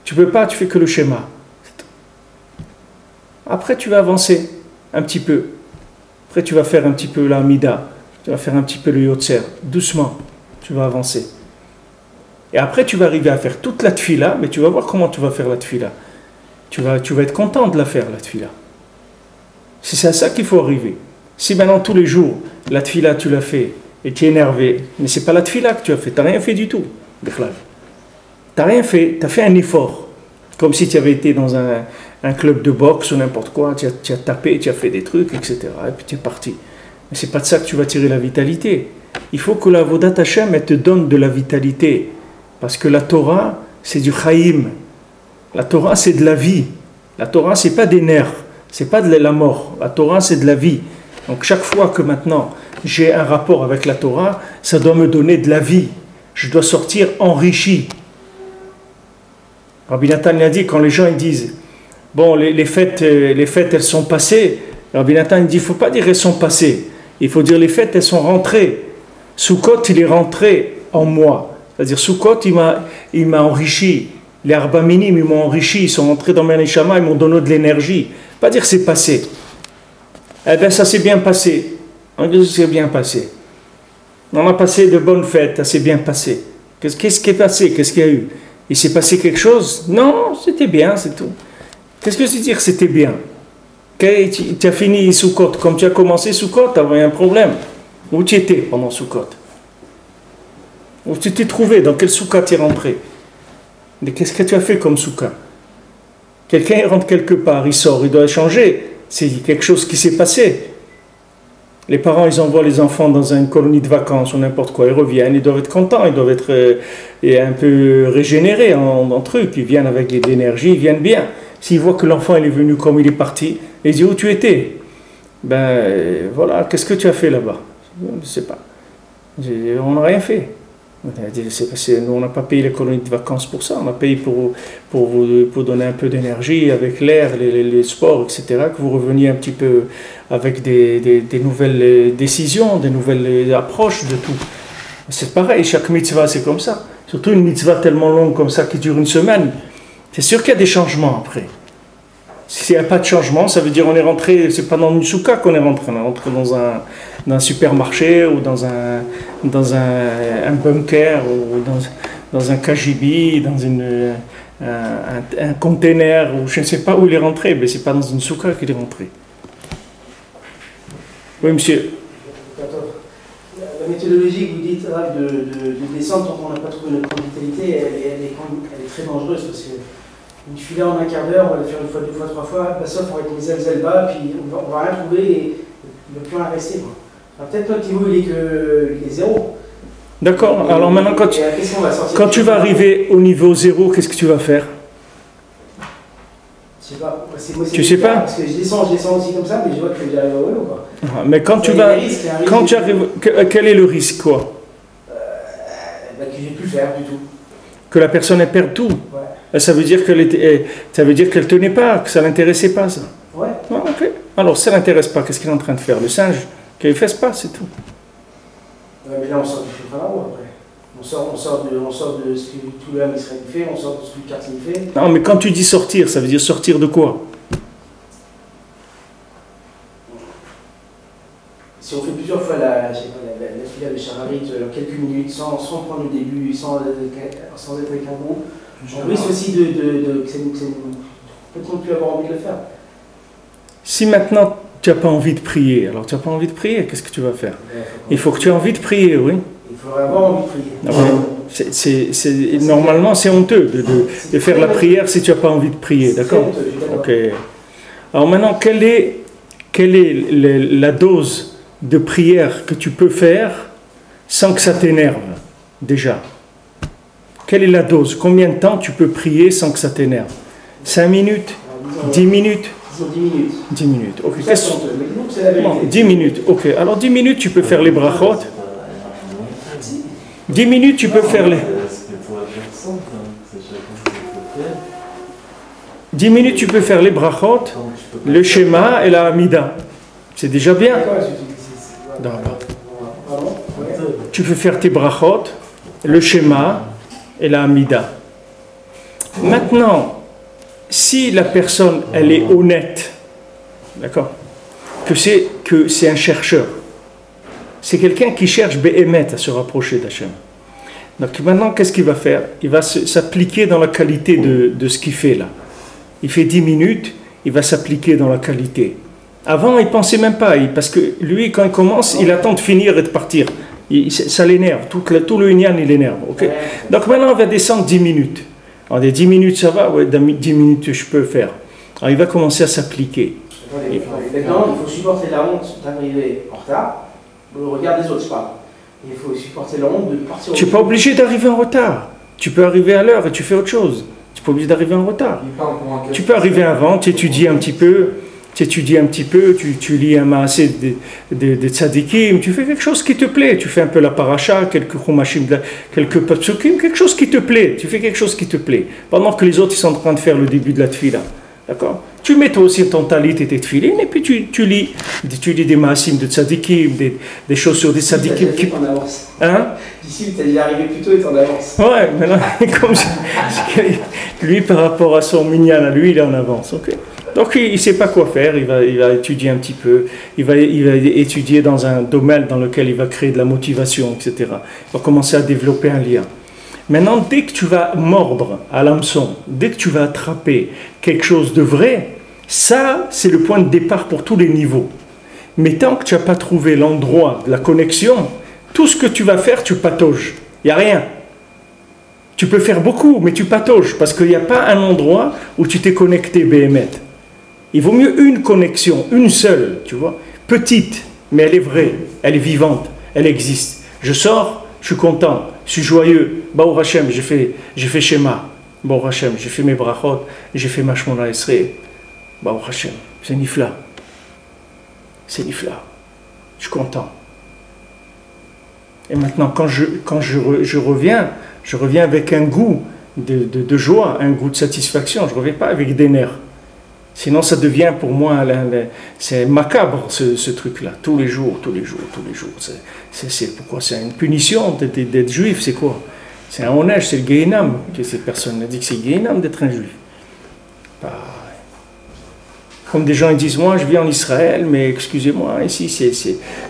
Tu peux pas, tu fais que le schéma. Après tu vas avancer un petit peu. Après tu vas faire un petit peu la mida. Tu vas faire un petit peu le yotzer. Doucement, tu vas avancer. Et après tu vas arriver à faire toute la tefila, mais tu vas voir comment tu vas faire la tefila. Tu vas être content de la faire la tefila. C'est à ça qu'il faut arriver. Si maintenant tous les jours, la tefila tu l'as fait et tu es énervé, mais c'est pas la tefila que tu as fait, tu n'as rien fait du tout. Tu n'as rien fait, tu as fait un effort. Comme si tu avais été dans un club de boxe ou n'importe quoi, tu as tapé, tu as fait des trucs, etc. Et puis tu es parti. Mais c'est pas de ça que tu vas tirer la vitalité. Il faut que la Vodat Hashem elle te donne de la vitalité. Parce que la Torah, c'est du Chaim. La Torah, c'est de la vie. La Torah, c'est pas des nerfs. C'est pas de la mort. La Torah, c'est de la vie. Donc chaque fois que maintenant j'ai un rapport avec la Torah, ça doit me donner de la vie. Je dois sortir enrichi. Rabbi Nathan a dit, quand les gens ils disent, bon, les fêtes elles sont passées, Rabbi Nathan il dit, il ne faut pas dire elles sont passées. Il faut dire les fêtes elles sont rentrées. Sukkot il est rentré en moi. C'est-à-dire Sukkot il m'a enrichi. Les Arba Minim ils m'ont enrichi, ils sont rentrés dans mes neshama, ils m'ont donné de l'énergie. Pas dire c'est passé. Eh bien, ça s'est bien passé. Ça s'est bien passé. On a passé de bonnes fêtes, ça s'est bien passé. Qu'est-ce qui est passé? Qu'est-ce qu'il y a eu? Il s'est passé quelque chose? Non, c'était bien, c'est tout. Qu'est-ce que c'est dire c'était bien? Tu as fini Sukkot, comme tu as commencé Sukkot, tu avais un problème. Où tu étais pendant Sukkot? Où tu t'es trouvé? Dans quel Sukkot tu es rentré? Qu'est-ce que tu as fait comme Sukkot? Quelqu'un il rentre quelque part, il sort, il doit changer. C'est quelque chose qui s'est passé. Les parents, ils envoient les enfants dans une colonie de vacances ou n'importe quoi. Ils reviennent, ils doivent être contents, ils doivent être un peu régénérés en truc. Ils viennent avec de l'énergie, ils viennent bien. S'ils voient que l'enfant il est venu comme il est parti, ils disent où tu étais? Ben voilà, qu'est-ce que tu as fait là-bas? Je ne sais pas. On n'a rien fait. Nous, on n'a pas payé les colonies de vacances pour ça. On a payé pour donner un peu d'énergie avec l'air, les sports, etc. Que vous reveniez un petit peu avec des nouvelles décisions, des nouvelles approches de tout. C'est pareil, chaque mitzvah c'est comme ça. Surtout une mitzvah tellement longue comme ça qui dure 1 semaine. C'est sûr qu'il y a des changements après. S'il n'y a pas de changement, ça veut dire on est rentré, c'est pas dans une soukha qu'on est rentré, on est rentré dans un supermarché ou dans un bunker ou dans un KGB, un container, ou je ne sais pas où il est rentré, mais c'est pas dans une soukha qu'il est rentré. Oui, monsieur. La méthodologie que vous dites de descendre tant qu'on n'a pas trouvé notre vitalité, elle est très dangereuse parce que une file en un quart d'heure, on va la faire une fois, deux fois, trois fois, bah, sauf on va être les ailes bas, puis on va rien trouver et il ne va plus rien rester. Peut-être notre niveau il est zéro. D'accord, alors maintenant quand tu vas arriver au niveau zéro, qu'est-ce que tu vas faire? Je sais pas. Tu sais pas? Parce que je descends aussi comme ça, mais je vois que j'arrive au haut, quoi. Mais quand tu vas. Quand tu arrives. Quel est le risque, quoi? Que je ne vais plus faire du tout. Que la personne elle perde tout. Ouais. Ça veut dire qu'elle tenait pas, que ça l'intéressait pas, ça. Ouais. Ah, ok. Alors, ça l'intéresse pas, qu'est-ce qu'il est en train de faire? Le singe, qu'il ne fasse pas, c'est tout. Ouais, mais là, on sort du Shulchan après. On sort de ce que tout l'homme Israël fait, on sort de ce que le quartier fait. Non, mais quand tu dis sortir, ça veut dire sortir de quoi? Si on fait plusieurs fois la fila de Shararit en quelques minutes, sans prendre le début, sans être avec un groupe, on risque aussi que peut-être plus avoir envie de le faire. Si maintenant tu n'as pas envie de prier, alors tu n'as pas envie de prier, qu'est-ce que tu vas faire? Il faut que tu aies envie de prier, oui. Il faudrait avoir envie de prier. Normalement, c'est honteux de faire la prière si tu n'as pas envie de prier, d'accord? Ok. Alors maintenant, quelle est la dose de prière que tu peux faire sans que ça t'énerve, déjà? Quelle est la dose? Combien de temps tu peux prier sans que ça t'énerve? 5 minutes? 10 minutes? 10 minutes. 10 minutes, ok. Bon, 10 minutes, ok. Alors 10 minutes, tu peux faire les brachot. 10 minutes, tu peux faire les... 10 minutes, tu peux faire les brachot, le schéma et la hamida. C'est déjà bien. Tu peux faire tes brachot, le schéma et la hamida. Maintenant, si la personne, elle est honnête, d'accord, que c'est un chercheur, c'est quelqu'un qui cherche Béhémet à se rapprocher d'Hachem. Donc maintenant, qu'est-ce qu'il va faire? Il va s'appliquer dans la qualité de ce qu'il fait là. Il fait 10 minutes, il va s'appliquer dans la qualité. Avant, il ne pensait même pas, parce que lui, quand il commence, il attend de finir et de partir. Ça l'énerve, tout le Inyan, il l'énerve. Okay? Donc maintenant, on va descendre 10 minutes. Alors, des 10 minutes, ça va? Ouais, 10 minutes, je peux faire. Alors, il va commencer à s'appliquer. Maintenant, il faut supporter la honte d'arriver en retard. Le regard des autres, je parle. Il faut supporter la honte de partir. Tu n'es pas obligé d'arriver en retard. Tu peux arriver à l'heure et tu fais autre chose. Tu n'es pas obligé d'arriver en retard. Tu peux arriver avant, tu étudies un petit peu, tu lis un maasé de tzadikim, tu fais quelque chose qui te plaît. Tu fais un peu la paracha, quelques chumashim, quelques psukim, quelque chose qui te plaît. Tu fais quelque chose qui te plaît. Pendant que les autres ils sont en train de faire le début de la tfila. D'accord? Tu mets toi aussi ton talit et tes tfilines, et puis tu lis des maasim de tzadikim, des choses sur des tzadikim. Hein? D'ici, tu es arrivé plus tôt et t'en avances. Ouais, mais là, comme lui, par rapport à son minyan, lui, il est en avance. Okay? Donc, il ne sait pas quoi faire, il va étudier un petit peu, il va étudier dans un domaine dans lequel il va créer de la motivation, etc. Il va commencer à développer un lien. Maintenant, dès que tu vas mordre à l'hameçon, dès que tu vas attraper quelque chose de vrai, ça, c'est le point de départ pour tous les niveaux. Mais tant que tu n'as pas trouvé l'endroit de la connexion, tout ce que tu vas faire, tu patauges. Il n'y a rien. Tu peux faire beaucoup, mais tu patauges, parce qu'il n'y a pas un endroit où tu t'es connecté, Béhémet. Il vaut mieux une connexion, une seule, tu vois, petite, mais elle est vraie, elle est vivante, elle existe. Je sors, je suis content, je suis joyeux. Baou Hashem, j'ai fait schéma. Baou Hashem, j'ai fait mes brachot, j'ai fait ma shmona esrei. Baou Hashem, c'est nifla. C'est nifla. Je suis content. Et maintenant, quand je reviens avec un goût de joie, un goût de satisfaction. Je ne reviens pas avec des nerfs. Sinon, ça devient pour moi, c'est macabre ce truc-là. Tous les jours. Pourquoi? C'est une punition d'être juif, c'est quoi? C'est un honnête, c'est le Gehinam. Cette personne a dit que c'est le Gehinam d'être un juif. Comme des gens ils disent, moi je vis en Israël, mais excusez-moi, ici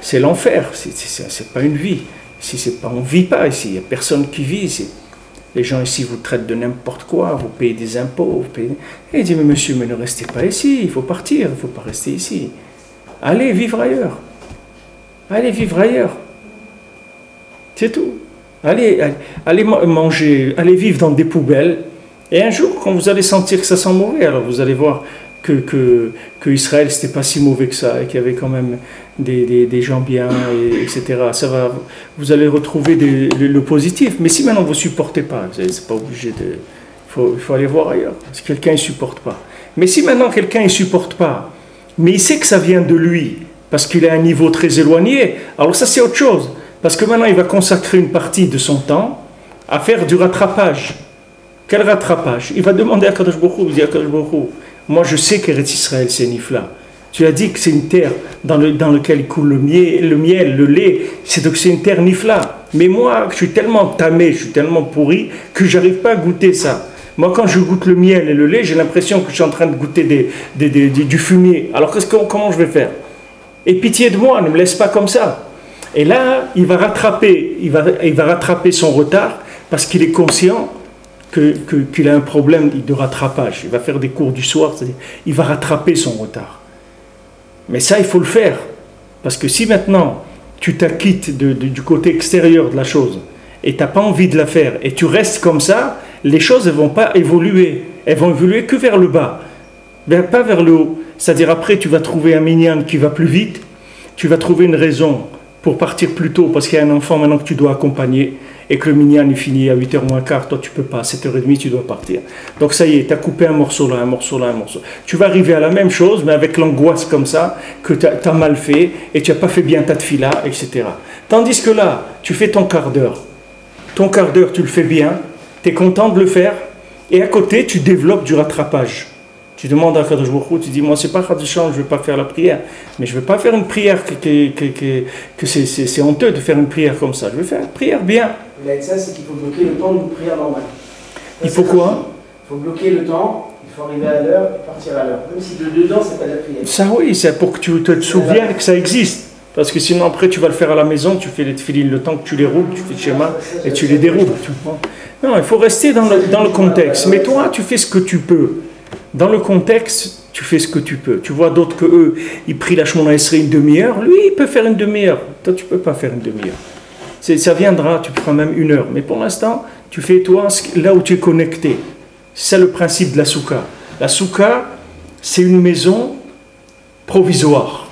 c'est l'enfer, c'est pas une vie. Ici c'est pas, on vit pas ici, il n'y a personne qui vit ici. Les gens ici vous traitent de n'importe quoi, vous payez des impôts, vous payez... Et il dit, mais monsieur, mais ne restez pas ici, il faut partir, il ne faut pas rester ici. Allez vivre ailleurs. Allez vivre ailleurs. C'est tout. Allez manger, allez vivre dans des poubelles. Et un jour, quand vous allez sentir que ça sent mauvais, alors vous allez voir que Israël, c'était pas si mauvais que ça, et qu'il y avait quand même des gens bien, etc. Ça va, vous allez retrouver le positif. Mais si maintenant vous ne supportez pas, c'est pas obligé de... Il faut aller voir ailleurs. Si quelqu'un ne supporte pas. Mais si maintenant quelqu'un ne supporte pas, mais il sait que ça vient de lui, parce qu'il a un niveau très éloigné, alors ça c'est autre chose. Parce que maintenant il va consacrer une partie de son temps à faire du rattrapage. Quel rattrapage? Il va demander à Kadosh Baruch Hu, il dit à Kadosh Baruch Hu, moi je sais qu'Eretz Israël c'est Nifla. Tu as dit que c'est une terre dans laquelle coule le miel, le lait, c'est une terre Nifla. Mais moi, je suis tellement tamé, je suis tellement pourri, que je n'arrive pas à goûter ça. Moi, quand je goûte le miel et le lait, j'ai l'impression que je suis en train de goûter du fumier. Alors, comment je vais faire? Et pitié de moi, ne me laisse pas comme ça. Et là, il va rattraper son retard parce qu'il est conscient qu'il a un problème de rattrapage. Il va faire des cours du soir, c'est-à-dire il va rattraper son retard. Mais ça, il faut le faire. Parce que si maintenant, tu t'acquittes du côté extérieur de la chose et tu n'as pas envie de la faire et tu restes comme ça, les choses ne vont pas évoluer. Elles vont évoluer que vers le bas, pas vers le haut. C'est-à-dire après, tu vas trouver un minyan qui va plus vite, tu vas trouver une raison pour partir plus tôt parce qu'il y a un enfant maintenant que tu dois accompagner et que le minyan est fini à 8h moins quart, toi tu peux pas, à 7h30 tu dois partir. Donc ça y est, tu as coupé un morceau là, un morceau là, un morceau. Tu vas arriver à la même chose, mais avec l'angoisse comme ça, que tu as mal fait et tu n'as pas fait bien ta tefila, etc. Tandis que là, tu fais ton quart d'heure. Ton quart d'heure, tu le fais bien, tu es content de le faire, et à côté, tu développes du rattrapage. Tu demandes à Kadosh Baruch Hu, tu dis, moi c'est pas Khadishan, je ne vais pas faire la prière, mais je ne vais pas faire une prière que c'est honteux de faire une prière comme ça. Je vais faire une prière bien. Ça, c'est qu'il faut bloquer le temps d'une prière normale. Il faut quoi? Il faut bloquer le temps, il faut arriver à l'heure et partir à l'heure. Même si dedans, c'est pas de la prière. Ça oui, c'est pour que tu te souviennes que ça existe. Parce que sinon après tu vas le faire à la maison, tu fais les tefilines le temps que tu les roules, tu fais le schéma et tu les déroules. Non, il faut rester dans le contexte. Mais toi, tu fais ce que tu peux. Dans le contexte, tu fais ce que tu peux. Tu vois d'autres que eux, ils prient la Shemona Esrei une demi-heure. Lui, il peut faire une demi-heure. Toi, tu ne peux pas faire une demi-heure. Ça viendra, tu feras même une heure. Mais pour l'instant, tu fais toi là où tu es connecté. C'est ça le principe de la soukha. La soukha, c'est une maison provisoire.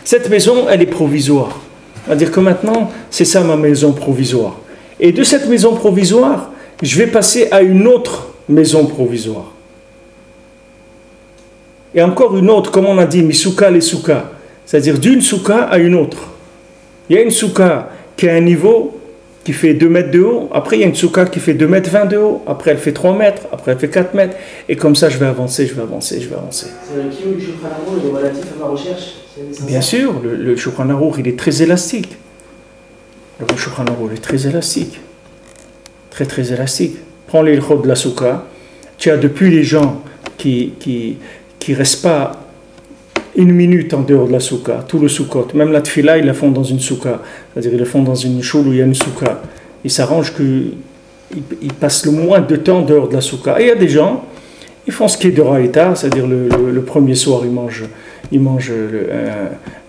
Cette maison, elle est provisoire. C'est-à-dire que maintenant, c'est ça ma maison provisoire. Et de cette maison provisoire, je vais passer à une autre maison provisoire. Et encore une autre, comme on a dit, misouka les souka. C'est-à-dire d'une souka à une autre. Il y a une souka qui a un niveau qui fait 2 mètres de haut. Après, il y a une souka qui fait 2 mètres 20 de haut. Après, elle fait 3 mètres. Après, elle fait 4 mètres. Et comme ça, je vais avancer, je vais avancer, je vais avancer. C'est le kiou du Shulchan Arour, il est relatif à ma recherche. Bien sûr, le Shulchan Arour, il est très élastique. Le Shulchan Arour, il est très élastique. Très, très élastique. Prends les ilchot de la souka. Tu as depuis les gens qui restent pas une minute en dehors de la souka, tout le soukot, même la tfila, ils la font dans une souka, c'est-à-dire ils la font dans une choule où il y a une souka. Ils s'arrangent qu'ils passent le moins de temps en dehors de la souka. Et il y a des gens, ils font ce qui est de raïta, c'est-à-dire le premier soir, ils mangent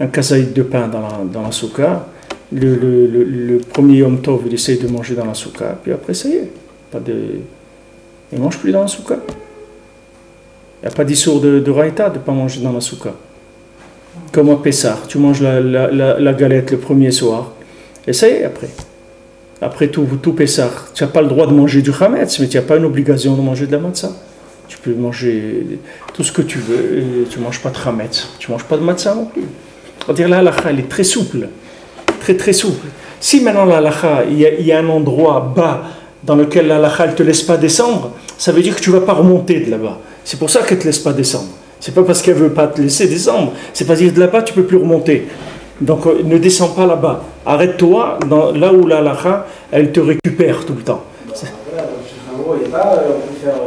un kazaïd de pain dans la souka. Le premier Yom Tov, il essaye de manger dans la souka, puis après ça y est, il ne mange plus dans la souka. Il n'y a pas d'issour de raïta de ne pas manger dans la souka. Comme à Pessah, tu manges la galette le premier soir, et ça y est après. Après tout Pessah, tu n'as pas le droit de manger du chametz, mais tu n'as pas une obligation de manger de la matzah. Tu peux manger tout ce que tu veux, et tu ne manges pas de chametz, tu ne manges pas de matzah non plus. C'est-à-dire la halakha, elle est très souple, très très souple. Si maintenant la halakha, il y a un endroit bas dans lequel la halakha ne te laisse pas descendre, ça veut dire que tu ne vas pas remonter de là-bas. C'est pour ça qu'elle ne te laisse pas descendre. C'est pas parce qu'elle ne veut pas te laisser descendre. C'est parce que de là-bas, tu ne peux plus remonter. Donc ne descends pas là-bas. Arrête-toi là où la halakha, elle te récupère tout le temps. Voilà, en gros, il n'y a pas, on peut faire...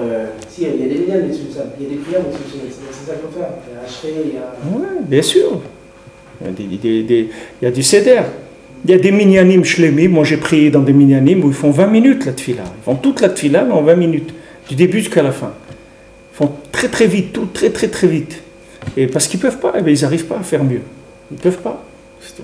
si, il y a des médias, mais il y a des prières, mais c'est ça qu'il faut faire. Il y a Ashrei, il y a... Oui, bien sûr. Il y a du seder. Il y a des minyanim shlemim. Moi, j'ai prié dans des minyanim où ils font 20 minutes la tfila. Ils font toute la tfila, mais en 20 minutes. Du début jusqu'à la fin. Ils font très très vite, tout très très très vite. Et parce qu'ils ne peuvent pas, ils n'arrivent pas à faire mieux. Ils ne peuvent pas. C'est tout.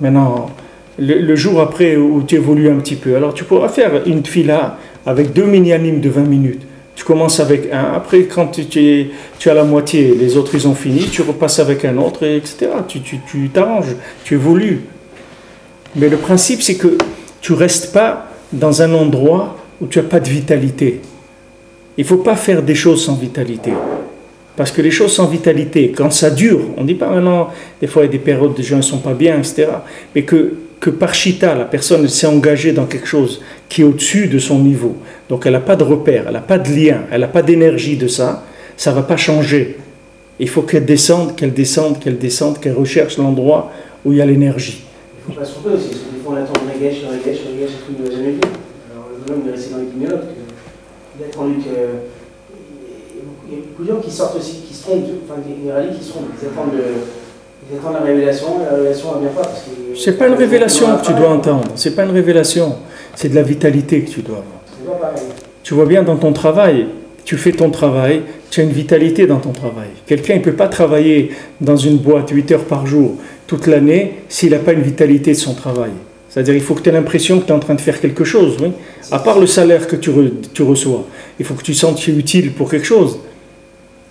Maintenant, le jour après où tu évolues un petit peu, alors tu pourras faire une tfila avec 2 minyanim de 20 minutes. Tu commences avec un, après quand tu as la moitié, les autres ils ont fini, tu repasses avec un autre, etc. Tu t'arranges, tu évolues. Mais le principe c'est que tu ne restes pas dans un endroit où tu n'as pas de vitalité. Il ne faut pas faire des choses sans vitalité. Parce que les choses sans vitalité, quand ça dure, on ne dit pas maintenant, des fois il y a des périodes où les gens ne sont pas bien, etc. Mais que par chita, la personne s'est engagée dans quelque chose qui est au-dessus de son niveau. Donc elle n'a pas de repère, elle n'a pas de lien, elle n'a pas d'énergie de ça, ça ne va pas changer. Il faut qu'elle descende, qu'elle recherche l'endroit où il y a l'énergie. Il ne faut pas se tromper aussi, parce que des fois on attend le Regesh, et tout, il ne va jamais venir. Alors le bonhomme est resté dans les guignols, il a attendu que... Il y a beaucoup de gens qui sortent aussi, qui se trompent, enfin des rallyes qui se trompent, ils attendent la révélation, et la révélation ne vient pas. C'est pas une révélation que tu dois entendre, c'est pas une révélation, c'est de la vitalité que tu dois avoir. C'est pas pareil. Tu vois bien dans ton travail, tu fais ton travail, tu as une vitalité dans ton travail. Quelqu'un ne peut pas travailler dans une boîte 8 heures par jour toute l'année s'il n'a pas une vitalité de son travail. C'est-à-dire il faut que tu aies l'impression que tu es en train de faire quelque chose, oui. À part le salaire que tu reçois, il faut que tu sentes que tu es utile pour quelque chose.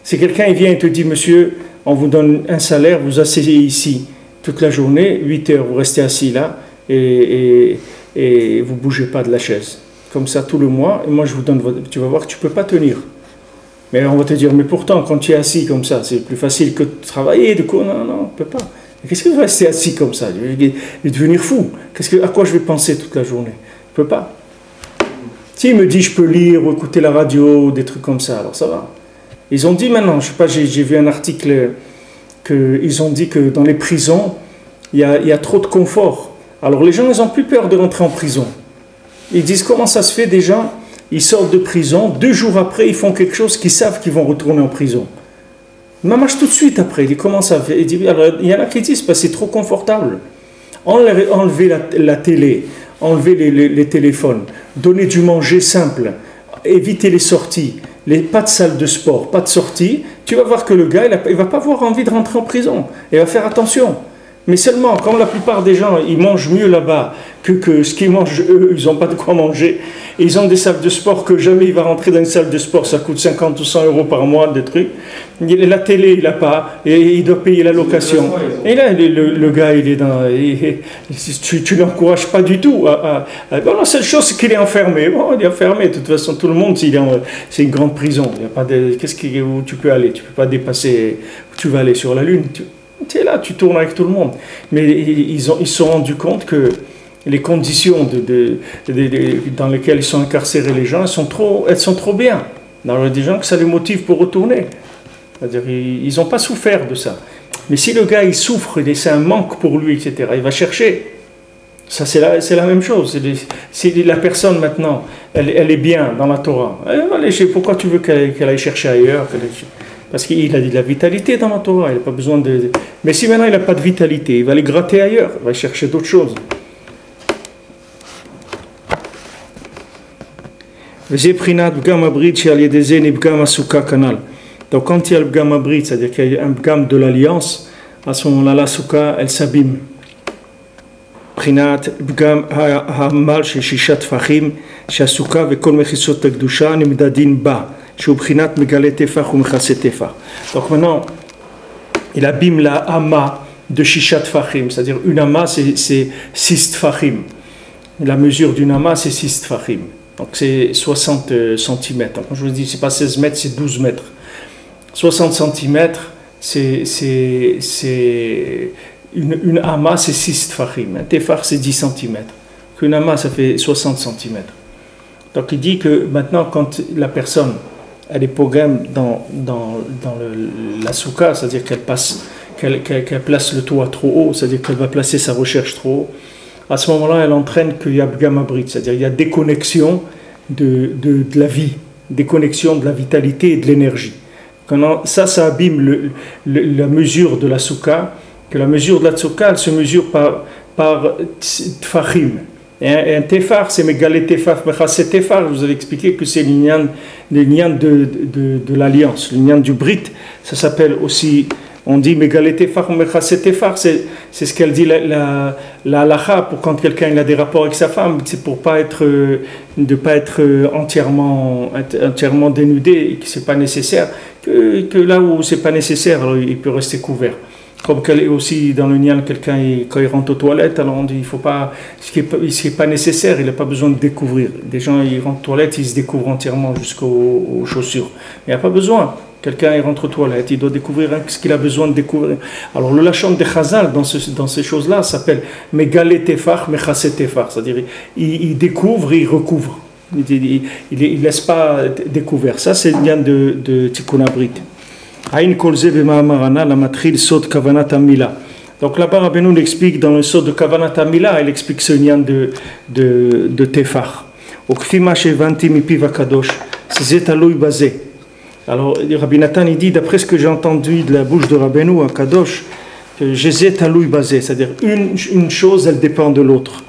Si quelqu'un vient et te dit, monsieur, on vous donne un salaire, vous asseyez ici toute la journée, 8 heures, vous restez assis là et vous ne bougez pas de la chaise. Comme ça tout le mois, et moi je vous donne tu vas voir que tu ne peux pas tenir. Mais on va te dire, mais pourtant quand tu es assis comme ça, c'est plus facile que de travailler, du coup, non, on ne peut pas. Qu'est-ce que je vais rester assis comme ça? Je vais devenir fou. À quoi je vais penser toute la journée? Je ne peux pas. S'il me dit, je peux lire ou écouter la radio, des trucs comme ça, alors ça va. Ils ont dit maintenant, je ne sais pas, j'ai vu un article qu'ils ont dit que dans les prisons, il y a trop de confort. Alors les gens, ils n'ont plus peur de rentrer en prison. Ils disent, comment ça se fait des gens, ils sortent de prison, 2 jours après, ils font quelque chose qu'ils savent qu'ils vont retourner en prison. Ils marchent tout de suite après, ils commencent à faire. Alors, il y en a qui disent, c'est trop confortable. Enlever la télé, enlever les téléphones, donner du manger simple, éviter les sorties, pas de salle de sport, pas de sortie, tu vas voir que le gars, il ne va pas avoir envie de rentrer en prison. Il va faire attention. Mais seulement, comme la plupart des gens, ils mangent mieux là-bas que ce qu'ils mangent eux, ils n'ont pas de quoi manger. Et ils ont des salles de sport que jamais il va rentrer dans une salle de sport, ça coûte 50 ou 100 euros par mois, des trucs. La télé, il n'a pas, et il doit payer la location. Et là, le gars, il est dans... tu ne l'encourages pas du tout. Bon, la seule chose, c'est qu'il est enfermé. Bon, il est enfermé. De toute façon, tout le monde, c'est une grande prison. Il y a pas où tu peux aller? Tu ne peux pas dépasser... Tu vas aller sur la Lune. Tu es là, tu tournes avec tout le monde. Mais ils se sont rendus compte que les conditions dans lesquelles ils sont incarcérés les gens, elles sont trop bien. Alors, il y a des gens que ça les motive pour retourner. C'est-à-dire, ils n'ont pas souffert de ça. Mais si le gars, il souffre, c'est un manque pour lui, etc., il va chercher. Ça, c'est la même chose. Si la personne, maintenant, elle est bien dans la Torah, pourquoi tu veux qu'elle aille chercher ailleurs? Parce qu'il a de la vitalité dans la Torah, il n'a pas besoin de... Mais si maintenant il n'a pas de vitalité, il va aller gratter ailleurs, il va chercher d'autres choses. Donc quand il y a le bgam abrit, c'est-à-dire qu'il y a un bgam de l'alliance, à ce moment-là, la souka, elle s'abîme. Prinat bgam ha'amal shishat fachim, shasuka vekol mechisot akdusha nimdadin ba. Donc maintenant, il abîme la hama de Shishat Fachim, c'est-à-dire une hama c'est 6 Tfachim. La mesure d'une hama c'est 6 Tfachim. Donc c'est 60 cm. Quand je vous dis c'est pas 16 mètres, c'est 12 mètres. 60 cm, c'est une hama c'est 6 Tfachim. Un Tefach c'est 10 cm. Une hama ça fait 60 cm. Donc il dit que maintenant quand la personne elle est pogam dans la souka, c'est-à-dire qu'elle place le toit trop haut, c'est-à-dire qu'elle va placer sa recherche trop haut. À ce moment-là, elle entraîne qu'il y a bgam abrit, c'est-à-dire qu'il y a déconnexion de la vie, déconnexion de la vitalité et de l'énergie. Ça abîme la mesure de la soukha, que la mesure de la soukha, elle se mesure par tfachim. Et un tefar, c'est mégalé tefar, mechasé tefar, je vous avais expliqué que c'est l'ignan de l'alliance, l'ignan du brit, ça s'appelle aussi, on dit mégalé tefar, mechasé tefar, c'est ce qu'elle dit la halacha, pour quand quelqu'un a des rapports avec sa femme, c'est pour ne pas être entièrement dénudé et que c'est pas nécessaire, que là où c'est pas nécessaire, alors il peut rester couvert. Comme aussi dans le nian, quelqu'un, quand il rentre aux toilettes, alors on dit il faut pas, ce qui est pas nécessaire, il n'a pas besoin de découvrir. Des gens, ils rentrent aux toilettes, ils se découvrent entièrement jusqu'aux chaussures. Mais il n'y a pas besoin. Quelqu'un, il rentre aux toilettes, il doit découvrir ce qu'il a besoin de découvrir. Alors le lachon de Chazal, dans ces choses-là, s'appelle Megalé Tefar, Mechasé Tefar. C'est-à-dire, il découvre et il recouvre. Il ne laisse pas découvert. Ça, c'est le nian de Tikkun Abrit. Donc là-bas, Rabbeinu l'explique dans le sot de Kavanat Amila, il explique ce nian de Tefar. Alors Rabbi Nathan il dit, d'après ce que j'ai entendu de la bouche de Rabbeinu à Kadosh, que Jézé Taloui Bazé, c'est-à-dire une chose, elle dépend de l'autre.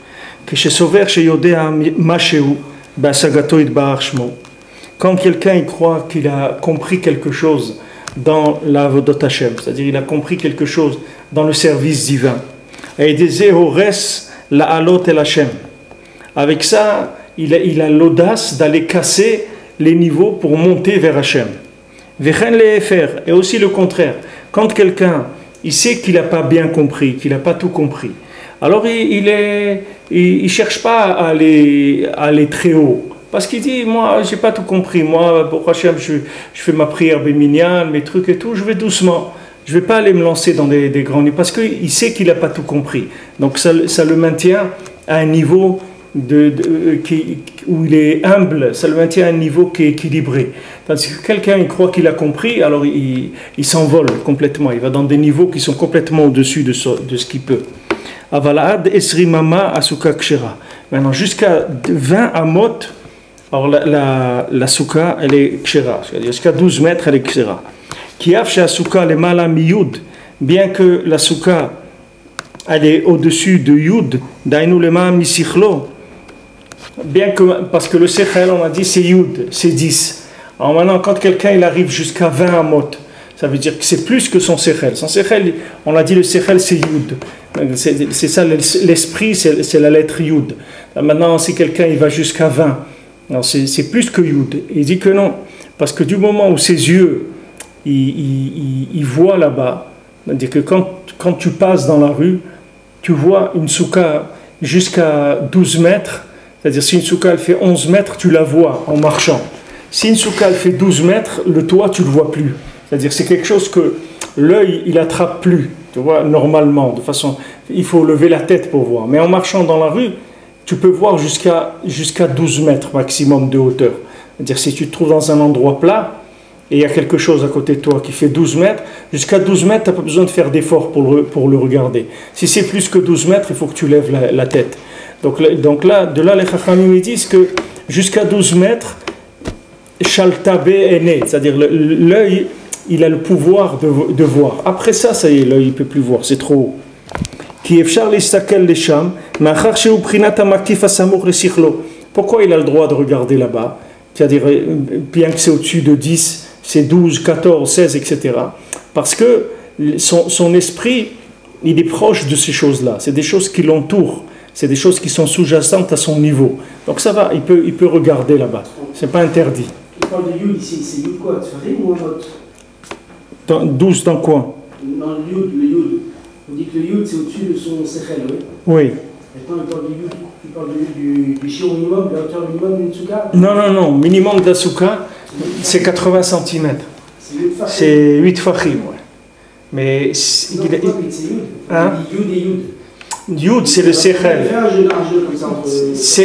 Quand quelqu'un croit qu'il a compris quelque chose dans l'Avodot Hashem, c'est-à-dire il a compris quelque chose dans le service divin. Et des ores la alot el Hashem. Avec ça, il a l'audace d'aller casser les niveaux pour monter vers Hashem. Vechen lefer, et aussi le contraire. Quand quelqu'un, il sait qu'il n'a pas bien compris, qu'il n'a pas tout compris, alors il cherche pas à aller très haut. Parce qu'il dit, moi, j'ai pas tout compris. Moi, pour Hachem, je fais ma prière béminian, mes trucs et tout, je vais doucement. Je vais pas aller me lancer dans des grands niveaux. Parce qu'il sait qu'il n'a pas tout compris. Donc, ça le maintient à un niveau où il est humble. Ça le maintient à un niveau qui est équilibré. Tandis que quelqu'un, il croit qu'il a compris, alors il s'envole complètement. Il va dans des niveaux qui sont complètement au-dessus de ce qu'il peut. Avalad esrimama asuka kshera. Maintenant, jusqu'à 20 amot, alors la souka, elle est kshera. Jusqu'à 12 mètres, elle est kshera. Kiaf chez souka le mala miyud, bien que la souka, elle est au-dessus de yud, dainu lema misichlo, bien que, parce que le sechel, on a dit, c'est yud, c'est 10. Alors maintenant, quand quelqu'un il arrive jusqu'à 20 amot, ça veut dire que c'est plus que son sechel. Son sechel, on a dit le sechel, c'est yud. C'est ça, l'esprit, c'est la lettre yud. Maintenant, si quelqu'un il va jusqu'à 20, alors c'est plus que yud. Il dit que non, parce que du moment où ses yeux, ils voient là-bas, c'est-à-dire que quand tu passes dans la rue, tu vois une souka jusqu'à 12 mètres, c'est-à-dire si une souka elle fait 11 mètres, tu la vois en marchant. Si une souka elle fait 12 mètres, le toit, tu ne le vois plus. C'est-à-dire c'est quelque chose que l'œil, il attrape plus, tu vois, normalement, de façon, il faut lever la tête pour voir. Mais en marchant dans la rue, tu peux voir jusqu'à 12 mètres maximum de hauteur. C'est-à-dire si tu te trouves dans un endroit plat, et il y a quelque chose à côté de toi qui fait 12 mètres, jusqu'à 12 mètres, tu n'as pas besoin de faire d'efforts pour le regarder. Si c'est plus que 12 mètres, il faut que tu lèves la tête. Donc là, de là, les Chachamim ils disent que jusqu'à 12 mètres, Shaltabe est né, c'est-à-dire l'œil, il a le pouvoir de voir. Après ça, ça y est, l'œil ne peut plus voir, c'est trop haut. Pourquoi il a le droit de regarder là-bas? C'est-à-dire, bien que c'est au-dessus de 10, c'est 12, 14, 16, etc. Parce que son esprit, il est proche de ces choses-là. C'est des choses qui l'entourent. C'est des choses qui sont sous-jacentes à son niveau. Donc ça va, il peut regarder là-bas. C'est pas interdit. Il parle de yud ici, c'est yud quoi? Tfarim ou un autre? 12 dans quoi? Dans le yud. On dit que le yud c'est au-dessus de son sechel, oui? Oui. Maintenant il parle de yud, il parle du chiot minimum, de la hauteur minimum d'une souka? Non. Minimum de la souka, c'est 80 cm. C'est 8 fachim, ouais. Mais c'est yud. Hein? Yud et yud. Yud, c'est le sechel.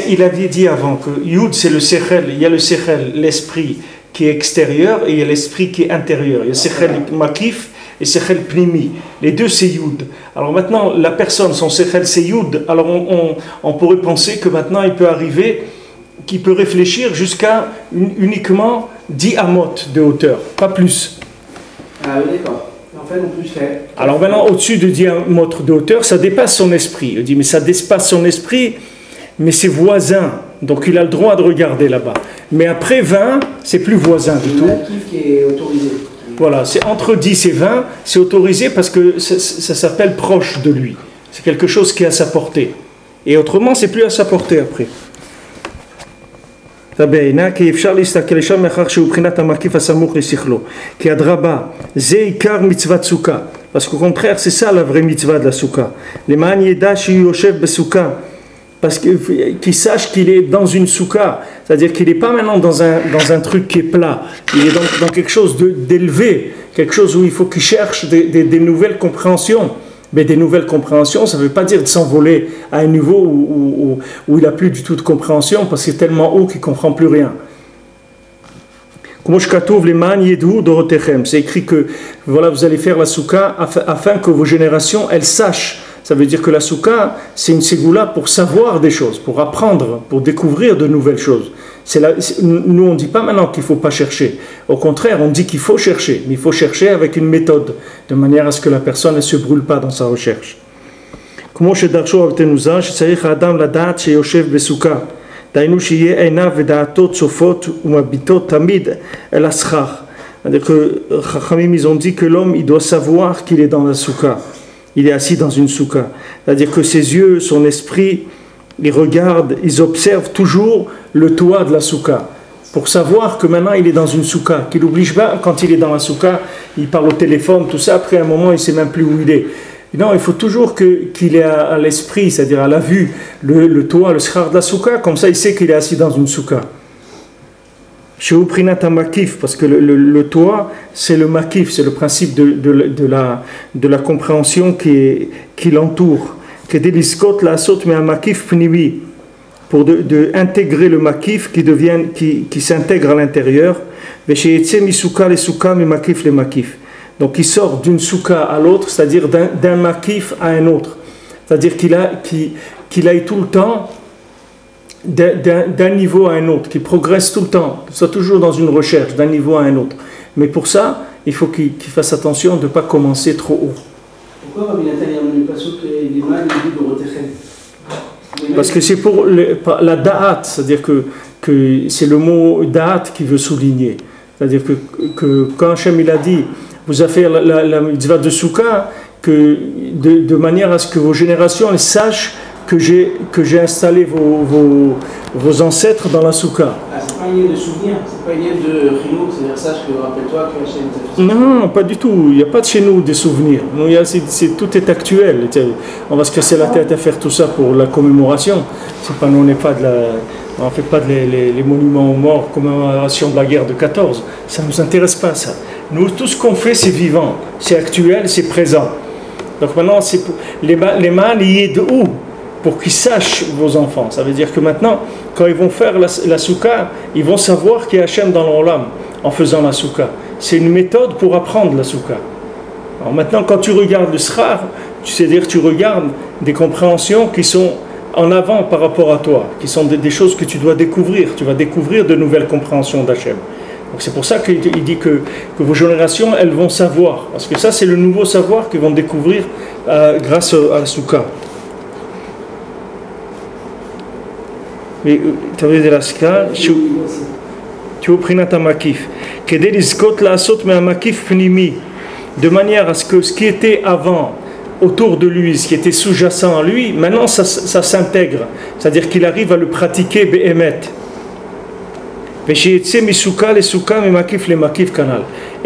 Il avait dit avant que Yud, c'est le sechel. Il y a le sechel, l'esprit qui est extérieur, et il y a l'esprit qui est intérieur. Il y a sechel makif et sechel pnimi. Les deux, c'est Yud. Alors maintenant, la personne, son sechel, c'est Yud. Alors on pourrait penser que maintenant, il peut arriver, qu'il peut réfléchir jusqu'à uniquement 10 amot de hauteur, pas plus. Ah oui, d'accord. En fait, en plus, alors maintenant, au-dessus de 10 mètres de hauteur, ça dépasse son esprit. Il dit, mais ça dépasse son esprit, mais c'est voisin. Donc il a le droit de regarder là-bas. Mais après 20, c'est plus voisin du tout. C'est un kiff qui est autorisé. Voilà, c'est entre 10 et 20, c'est autorisé parce que ça s'appelle proche de lui. C'est quelque chose qui est à sa portée. Et autrement, c'est plus à sa portée après. Parce qu'au contraire, c'est ça la vraie mitzvah de la souka. Parce qu'il sache qu'il est dans une souka, c'est-à-dire qu'il n'est pas maintenant dans un truc qui est plat, il est dans quelque chose d'élevé, quelque chose où il faut qu'il cherche des nouvelles compréhensions. Mais des nouvelles compréhensions, ça ne veut pas dire de s'envoler à un niveau où il n'a plus du tout de compréhension, parce que c'est tellement haut qu'il ne comprend plus rien. C'est écrit que voilà, vous allez faire la souka afin que vos générations, elles sachent. Ça veut dire que la souka, c'est une ségoula pour savoir des choses, pour apprendre, pour découvrir de nouvelles choses. Nous, on ne dit pas maintenant qu'il ne faut pas chercher. Au contraire, on dit qu'il faut chercher, mais il faut chercher avec une méthode, de manière à ce que la personne ne se brûle pas dans sa recherche. C'est-à-dire que Chachamim, ils ont dit que l'homme, il doit savoir qu'il est dans la souka. Il est assis dans une souka. C'est-à-dire que ses yeux, son esprit, ils regardent, ils observent toujours le toit de la souka. Pour savoir que maintenant il est dans une souka. Qu'il n'oblige pas, quand il est dans la souka, il parle au téléphone, tout ça, après un moment il ne sait même plus où il est. Non, il faut toujours qu'il ait à l'esprit, c'est-à-dire à la vue, le toit, le schar de la souka, comme ça il sait qu'il est assis dans une souka. Parce que le toit, c'est le makif, c'est le principe de la compréhension qui l'entoure. Pour intégrer le makif qui s'intègre à l'intérieur. Donc il sort d'une souka à l'autre, c'est-à-dire d'un makif à un autre. C'est-à-dire qu'il aille tout le temps d'un niveau à un autre, qui progresse tout le temps, qu'il soit toujours dans une recherche d'un niveau à un autre. Mais pour ça, il faut qu'il fasse attention de ne pas commencer trop haut. Pourquoi Rabbi Nathan ne pas que les mâles de Rotechem? Parce que c'est pour la da'at, c'est-à-dire que c'est le mot da'at qui veut souligner. C'est-à-dire que quand Hachem il a dit, vous avez fait la mitzvah de Souka, de manière à ce que vos générations elles sachent que j'ai installé vos ancêtres dans la souka. Ah, c'est pas une idée de souvenir, c'est pas une idée de chinook, c'est-à-dire sache que rappelle-toi que Hachem t'a fait ça. Non, pas du tout, il n'y a pas de chez nous des souvenirs. Tout est actuel. On va se casser la tête à faire tout ça pour la commémoration. On ne fait pas les monuments aux morts, commémoration de la guerre de 14. Ça ne nous intéresse pas, ça. Nous, tout ce qu'on fait, c'est vivant, c'est actuel, c'est présent. Donc maintenant, c'est pour les mâles, y est de où? Pour qu'ils sachent vos enfants. Ça veut dire que maintenant, quand ils vont faire la souka, ils vont savoir qu'il y a Hachem dans leur âme en faisant la souka. C'est une méthode pour apprendre la souka. Alors maintenant, quand tu regardes le srar, c'est-à-dire tu regardes des compréhensions qui sont en avant par rapport à toi, qui sont des choses que tu dois découvrir. Tu vas découvrir de nouvelles compréhensions d'Hachem. Donc c'est pour ça qu'il dit que vos générations, elles vont savoir. Parce que ça, c'est le nouveau savoir qu'ils vont découvrir grâce à la souka. Mais tu veux dire la ska, tu prinat makif. Kedel iskot la asot me makif pnimi, de manière à ce que ce qui était avant autour de lui, ce qui était sous-jacent à lui, maintenant ça s'intègre, c'est-à-dire qu'il arrive à le pratiquer be'emet. Et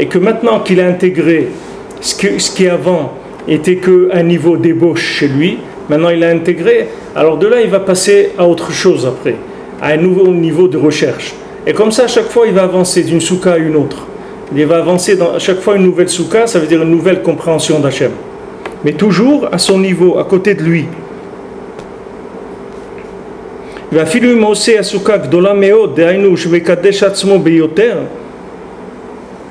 que maintenant qu'il a intégré ce qui avant était qu'un niveau d'ébauche chez lui, maintenant il a intégré, alors de là il va passer à autre chose après, à un nouveau niveau de recherche. Et comme ça, à chaque fois il va avancer d'une souka à une autre. Il va avancer à chaque fois une nouvelle souka, ça veut dire une nouvelle compréhension d'Hachem. Mais toujours à son niveau, à côté de lui.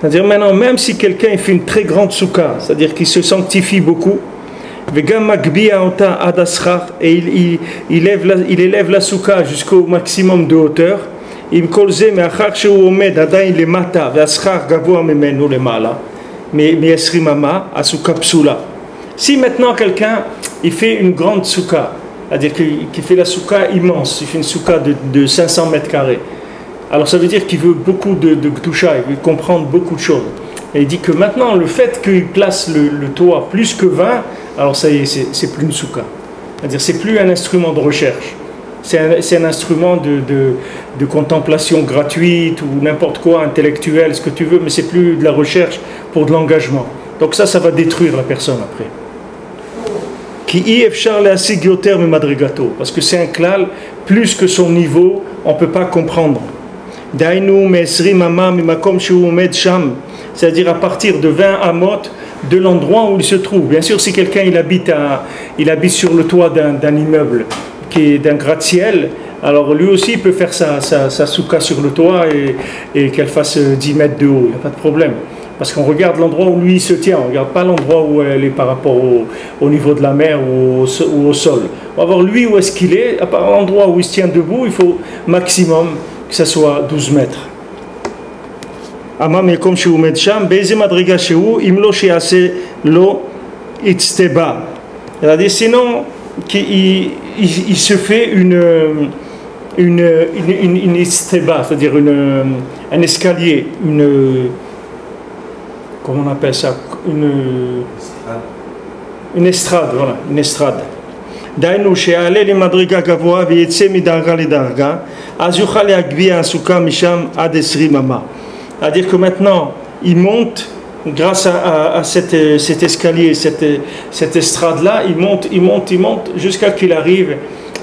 C'est-à-dire maintenant, même si quelqu'un fait une très grande souka, c'est-à-dire qu'il se sanctifie beaucoup, et il élève la souka jusqu'au maximum de hauteur, Esrimama à souka psula. Si maintenant quelqu'un il fait une grande souka, c'est-à-dire qu'il fait la souka immense, il fait une souka de 500 mètres carrés, alors ça veut dire qu'il veut beaucoup de gdusha, il veut comprendre beaucoup de choses. Et il dit que maintenant le fait qu'il place le toit plus que 20, alors ça y est, c'est plus une souka. C'est-à-dire c'est plus un instrument de recherche. C'est un instrument de contemplation gratuite ou n'importe quoi, intellectuel, ce que tu veux, mais c'est plus de la recherche pour de l'engagement. Donc ça va détruire la personne après. Parce que c'est un klal, plus que son niveau, on ne peut pas comprendre. C'est-à-dire à partir de 20 amot de l'endroit où il se trouve. Bien sûr, si quelqu'un il habite sur le toit d'un immeuble, qui est d'un gratte-ciel, alors lui aussi il peut faire sa souka sur le toit et qu'elle fasse 10 mètres de haut, il n'y a pas de problème. Parce qu'on regarde l'endroit où lui il se tient, on ne regarde pas l'endroit où elle est par rapport au niveau de la mer ou au sol. On va voir lui où est-ce qu'il est, à part l'endroit où il se tient debout, il faut maximum que ça soit 12 mètres. Amam comme chez Oumed Sham, Beze Madriga chez où, Imlo chez assez lo itzteba. C'est-à-dire sinon, il se fait une isteba, c'est-à-dire un escalier, comment on appelle ça, une estrade, voilà, une estrade. Dainu she'ale le madriga gavoa v'yetze midarga le darga, az yuchal yagvia asuka misham ad 20 ama. C'est-à-dire que maintenant, il monte grâce à cet escalier, cette estrade-là, il monte jusqu'à qu'il arrive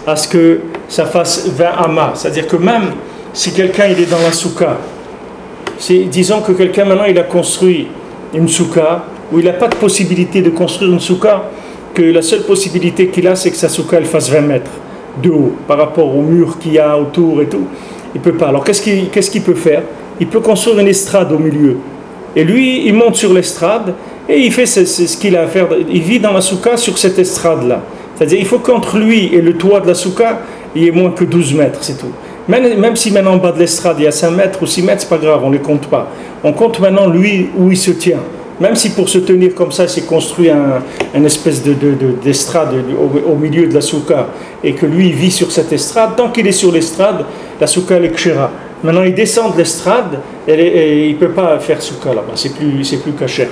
à ce que ça fasse 20 amas. C'est-à-dire que même si quelqu'un il est dans la souka, disons que quelqu'un maintenant il a construit une souka, où il n'a pas de possibilité de construire une souka, que la seule possibilité qu'il a c'est que sa souka elle fasse 20 mètres de haut par rapport au mur qu'il y a autour et tout. Il ne peut pas. Alors qu'est-ce qu'il peut faire? Il peut construire une estrade au milieu. Et lui, il monte sur l'estrade et il fait ce qu'il a à faire. Il vit dans la souka sur cette estrade-là. C'est-à-dire il faut qu'entre lui et le toit de la souka, il y ait moins que 12 mètres, c'est tout. Même si maintenant en bas de l'estrade, il y a 5 mètres ou 6 mètres, c'est pas grave, on ne les compte pas. On compte maintenant lui où il se tient. Même si pour se tenir comme ça, il s'est construit une espèce d'estrade au milieu de la souka et que lui il vit sur cette estrade, tant qu'il est sur l'estrade, la souka elle est kshera. Maintenant il descend de l'estrade et il ne peut pas faire souka là-bas, c'est plus kasher.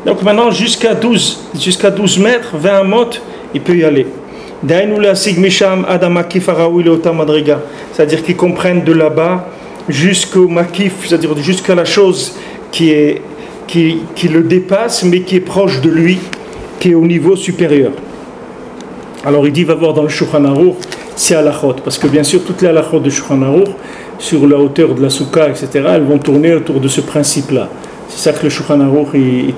Donc maintenant jusqu'à 12 mètres, 20 mot, il peut y aller. C'est-à-dire qu'ils comprennent de là-bas jusqu'au makif, c'est-à-dire jusqu'à la chose qui le dépasse mais qui est proche de lui, qui est au niveau supérieur. Alors il dit, va voir dans le Shulchan Aruch, c'est halachot, parce que bien sûr toutes les halachot de Shulchan Aruch, sur la hauteur de la souka, etc., elles vont tourner autour de ce principe-là. C'est ça que le Shulchan Aruch, il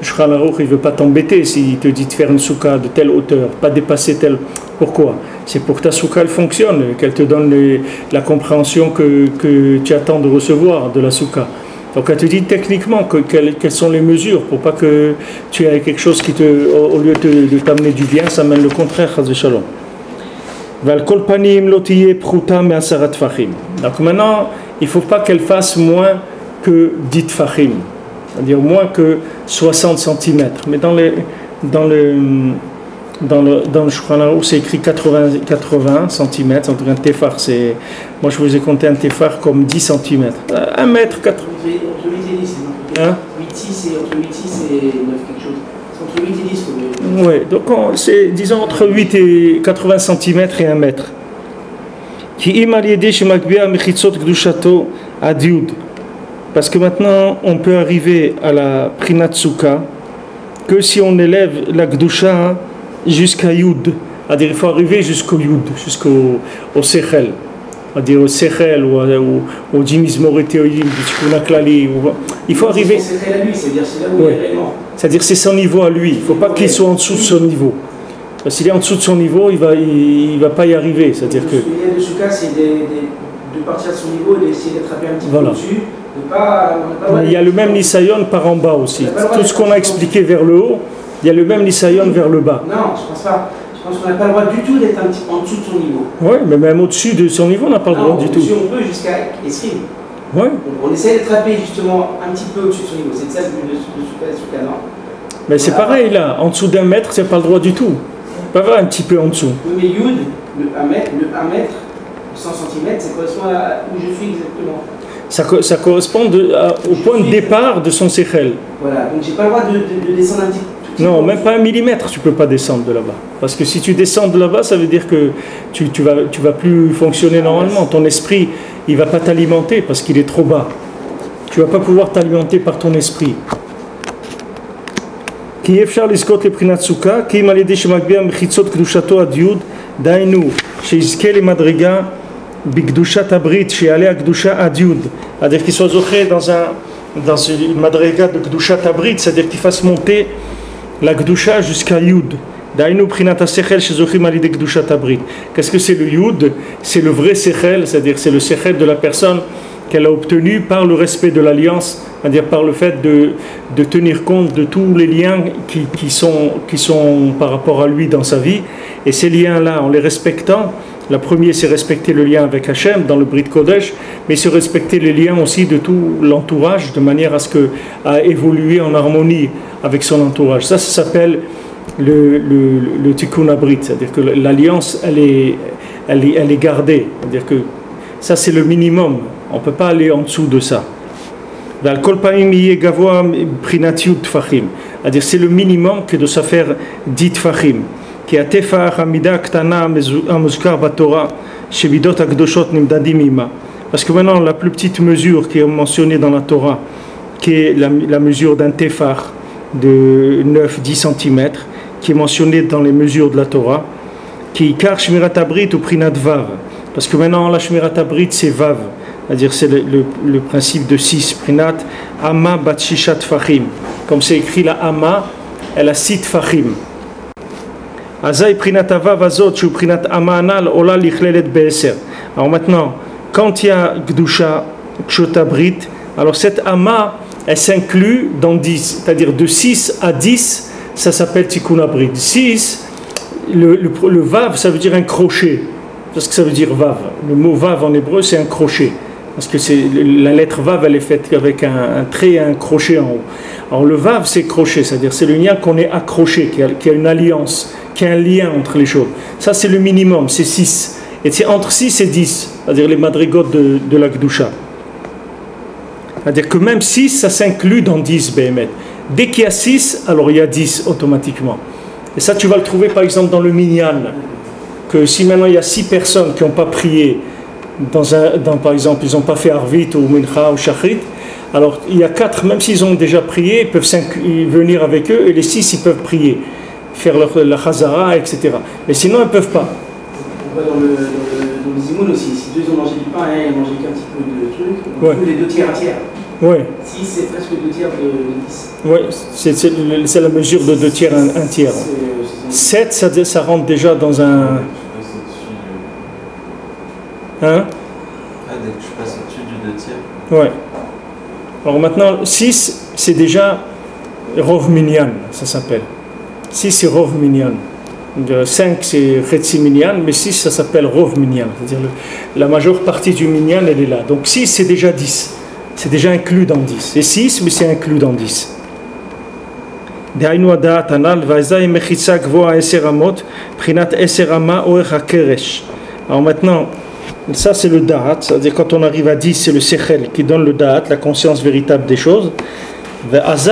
ne veut pas t'embêter s'il te dit de faire une souka de telle hauteur, pas dépasser telle. Pourquoi? C'est pour que ta souka elle fonctionne, qu'elle te donne la compréhension que tu attends de recevoir de la souka. Donc elle te dit techniquement quelles sont les mesures pour pas que tu aies quelque chose qui au lieu de t'amener du bien, ça mène le contraire. Donc maintenant, il ne faut pas qu'elle fasse moins que 10 tfachim, c'est-à-dire moins que 60 cm. Mais dans le Shulchan Aruch, c'est écrit 80 cm. En tout cas, un tefar, moi je vous ai compté un tefar comme 10 cm. 1 mètre 80. Entre 8 et 10, c'est hein? Entre 8 et 9 quelque chose. C'est entre 8 et 10. Oui, donc c'est disons entre 8 et 80 cm et 1 mètre. Parce que maintenant on peut arriver à la Prinatsuka que si on élève la Gdusha jusqu'à Yud. C'est-à-dire il faut arriver jusqu'au Yud, jusqu'au Sechel. C'est-à-dire au Sechel ou au Jimizmor Eteoyim, du Tikkun Klali. Il faut arriver. C'est à lui, c'est-à-dire c'est là où il est réellement. C'est-à-dire c'est son niveau à lui. Il ne faut pas qu'il soit en dessous de son niveau. Parce qu'il est en dessous de son niveau, il va pas y arriver. C'est-à-dire que. L'idée de Souka, c'est de partir de son niveau et d'essayer d'attraper un petit peu au-dessus. Il y a le même Nisayon par en bas aussi. Tout ce qu'on a expliqué vers le haut, il y a le même Nisayon vers le bas. Non, je pense pas. Je Je pense qu'on n'a pas le droit du tout d'être un petit peu en dessous de son niveau. Oui, mais même au-dessus de son niveau, on n'a pas le droit du tout. On peut jusqu'à Esrim. Ouais. On essaie d'attraper justement un petit peu au-dessus de son niveau. C'est ça le but de Souka, non? Mais c'est pareil là, en dessous d'1 mètre, c'est pas le droit du tout. Pas vrai, un petit peu en dessous. Oui, mais Yud, le 1 mètre, 100 cm, ça correspond à où je suis exactement. Ça correspond au point de départ de son séchel. Voilà, donc j'ai pas le droit de descendre un petit peu. Non, même pas 1 millimètre, tu peux pas descendre de là-bas. Parce que si tu descends de là-bas, ça veut dire que tu vas plus fonctionner normalement. Ton esprit, il va pas t'alimenter parce qu'il est trop bas. Tu vas pas pouvoir t'alimenter par ton esprit. כי אפשר לזכות לבחינת סוכה, כי אם על ידי שמגביה מחיצות קדושתו עד י' דהיינו שיזכה למדרגה בקדושת הברית שיעלה הקדושה עד י', c'est-à-dire qu'il soit zoché dans une madriga de קדושת הברית, c'est-à-dire qu'il fasse monter la קדושה jusqu'à י' דהיינו בחינת השכל שזוכים על ידי קדושת הברית. Qu'est-ce que c'est le י'? C'est le vrai sechel, c'est-à-dire c'est le sechel de la personne qu'elle a obtenu par le respect de l'alliance, c'est-à-dire par le fait de tenir compte de tous les liens qui sont par rapport à lui dans sa vie. Et ces liens-là, en les respectant, la première c'est respecter le lien avec Hachem dans le Brit Kodesh, mais c'est respecter les liens aussi de tout l'entourage, de manière à évoluer en harmonie avec son entourage. Ça s'appelle le Tikkun Abrit, c'est-à-dire que l'alliance, elle est gardée, c'est-à-dire que ça c'est le minimum. On ne peut pas aller en dessous de ça. C'est-à-dire c'est le minimum que de se faire 10 tfachim. Parce que maintenant la plus petite mesure qui est mentionnée dans la Torah, qui est la mesure d'un tefar de 9-10 cm, qui est mentionnée dans les mesures de la Torah, qui est kar shmirat abrit ou prinat vav. Parce que maintenant la shmirat abrit c'est vav. C'est-à-dire c'est le principe de 6, Prinat, Amma bat shishat fachim. Comme c'est écrit, la Amma, elle a 6 fachim. Azay Prinat Avav Azot, ou Prinat Amma Anal, Ola lichlelet be'eser. Alors maintenant, quand il y a Gdusha, Kshotabrit, alors cette Amma, elle s'inclut dans 10. C'est-à-dire de 6 à 10, ça s'appelle Tikkun Abrit. 6, le Vav, ça veut dire un crochet. C'est ce que ça veut dire Vav. Le mot Vav en hébreu, c'est un crochet. Parce que la lettre Vav, elle est faite avec un trait et un crochet en haut. Alors le Vav, c'est crochet, c'est-à-dire c'est le lien qu'on est accroché, qui a une alliance, qui a un lien entre les choses. Ça, c'est le minimum, c'est 6. Et c'est entre 6 et 10, c'est-à-dire les madrigotes de la Gdusha. C'est-à-dire que même 6, ça s'inclut dans 10, Béhémet. Dès qu'il y a 6, alors il y a 10 automatiquement. Et ça, tu vas le trouver par exemple dans le Minyan. Que si maintenant il y a 6 personnes qui n'ont pas prié, par exemple, ils n'ont pas fait Arvit ou Mincha ou Shachrit, alors il y a 4, même s'ils ont déjà prié, ils peuvent venir avec eux, et les 6 ils peuvent prier, faire la Chazara, etc. Mais sinon ils ne peuvent pas. On voit dans le Zimoun aussi, si 2 ont mangé du pain et 1 a mangé qu'un petit peu de truc, on trouve les 2 tiers, 1 tiers. Oui. 6 c'est presque 2 tiers de 10. Oui, c'est la mesure de 2 tiers, 1 tiers. 7, ça rentre déjà dans un... Hein? Dès que je passe au-dessus du 2 tiers. Ouais. Alors maintenant, 6, c'est déjà Rov Minyan, ça s'appelle. 6, c'est Rov Minyan. 5, c'est Chetzi Minyan, mais 6, ça s'appelle Rov Minyan. C'est-à-dire la majeure partie du Minyan, elle est là. Donc 6, c'est déjà 10. C'est déjà inclus dans 10. C'est 6, mais c'est inclus dans 10. Alors maintenant, ça c'est le da'at, c'est-à-dire quand on arrive à 10, c'est le sechel qui donne le da'at, la conscience véritable des choses. À ce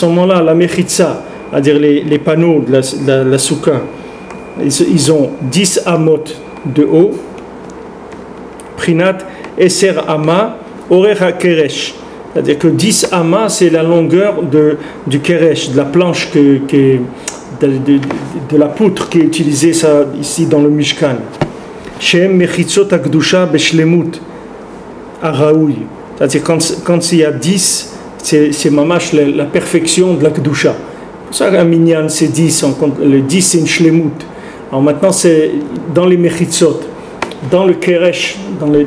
moment-là, la mechitza, c'est-à-dire les panneaux de la soukha, ils ont 10 amot de haut. Prinat eser ama orech ha-keresh. C'est-à-dire que 10 amas, c'est la longueur du keresh, de la planche, de la poutre qui est utilisée ça, ici dans le Mishkan. Shem mechitzot ha-kdusha beshlemut ha-raoui. C'est-à-dire quand il y a 10, c'est mamash la perfection de la Kedusha. Pour ça qu'un minyan c'est 10, le 10 c'est une shlemut. Alors maintenant c'est dans les mechitzot, dans le keresh,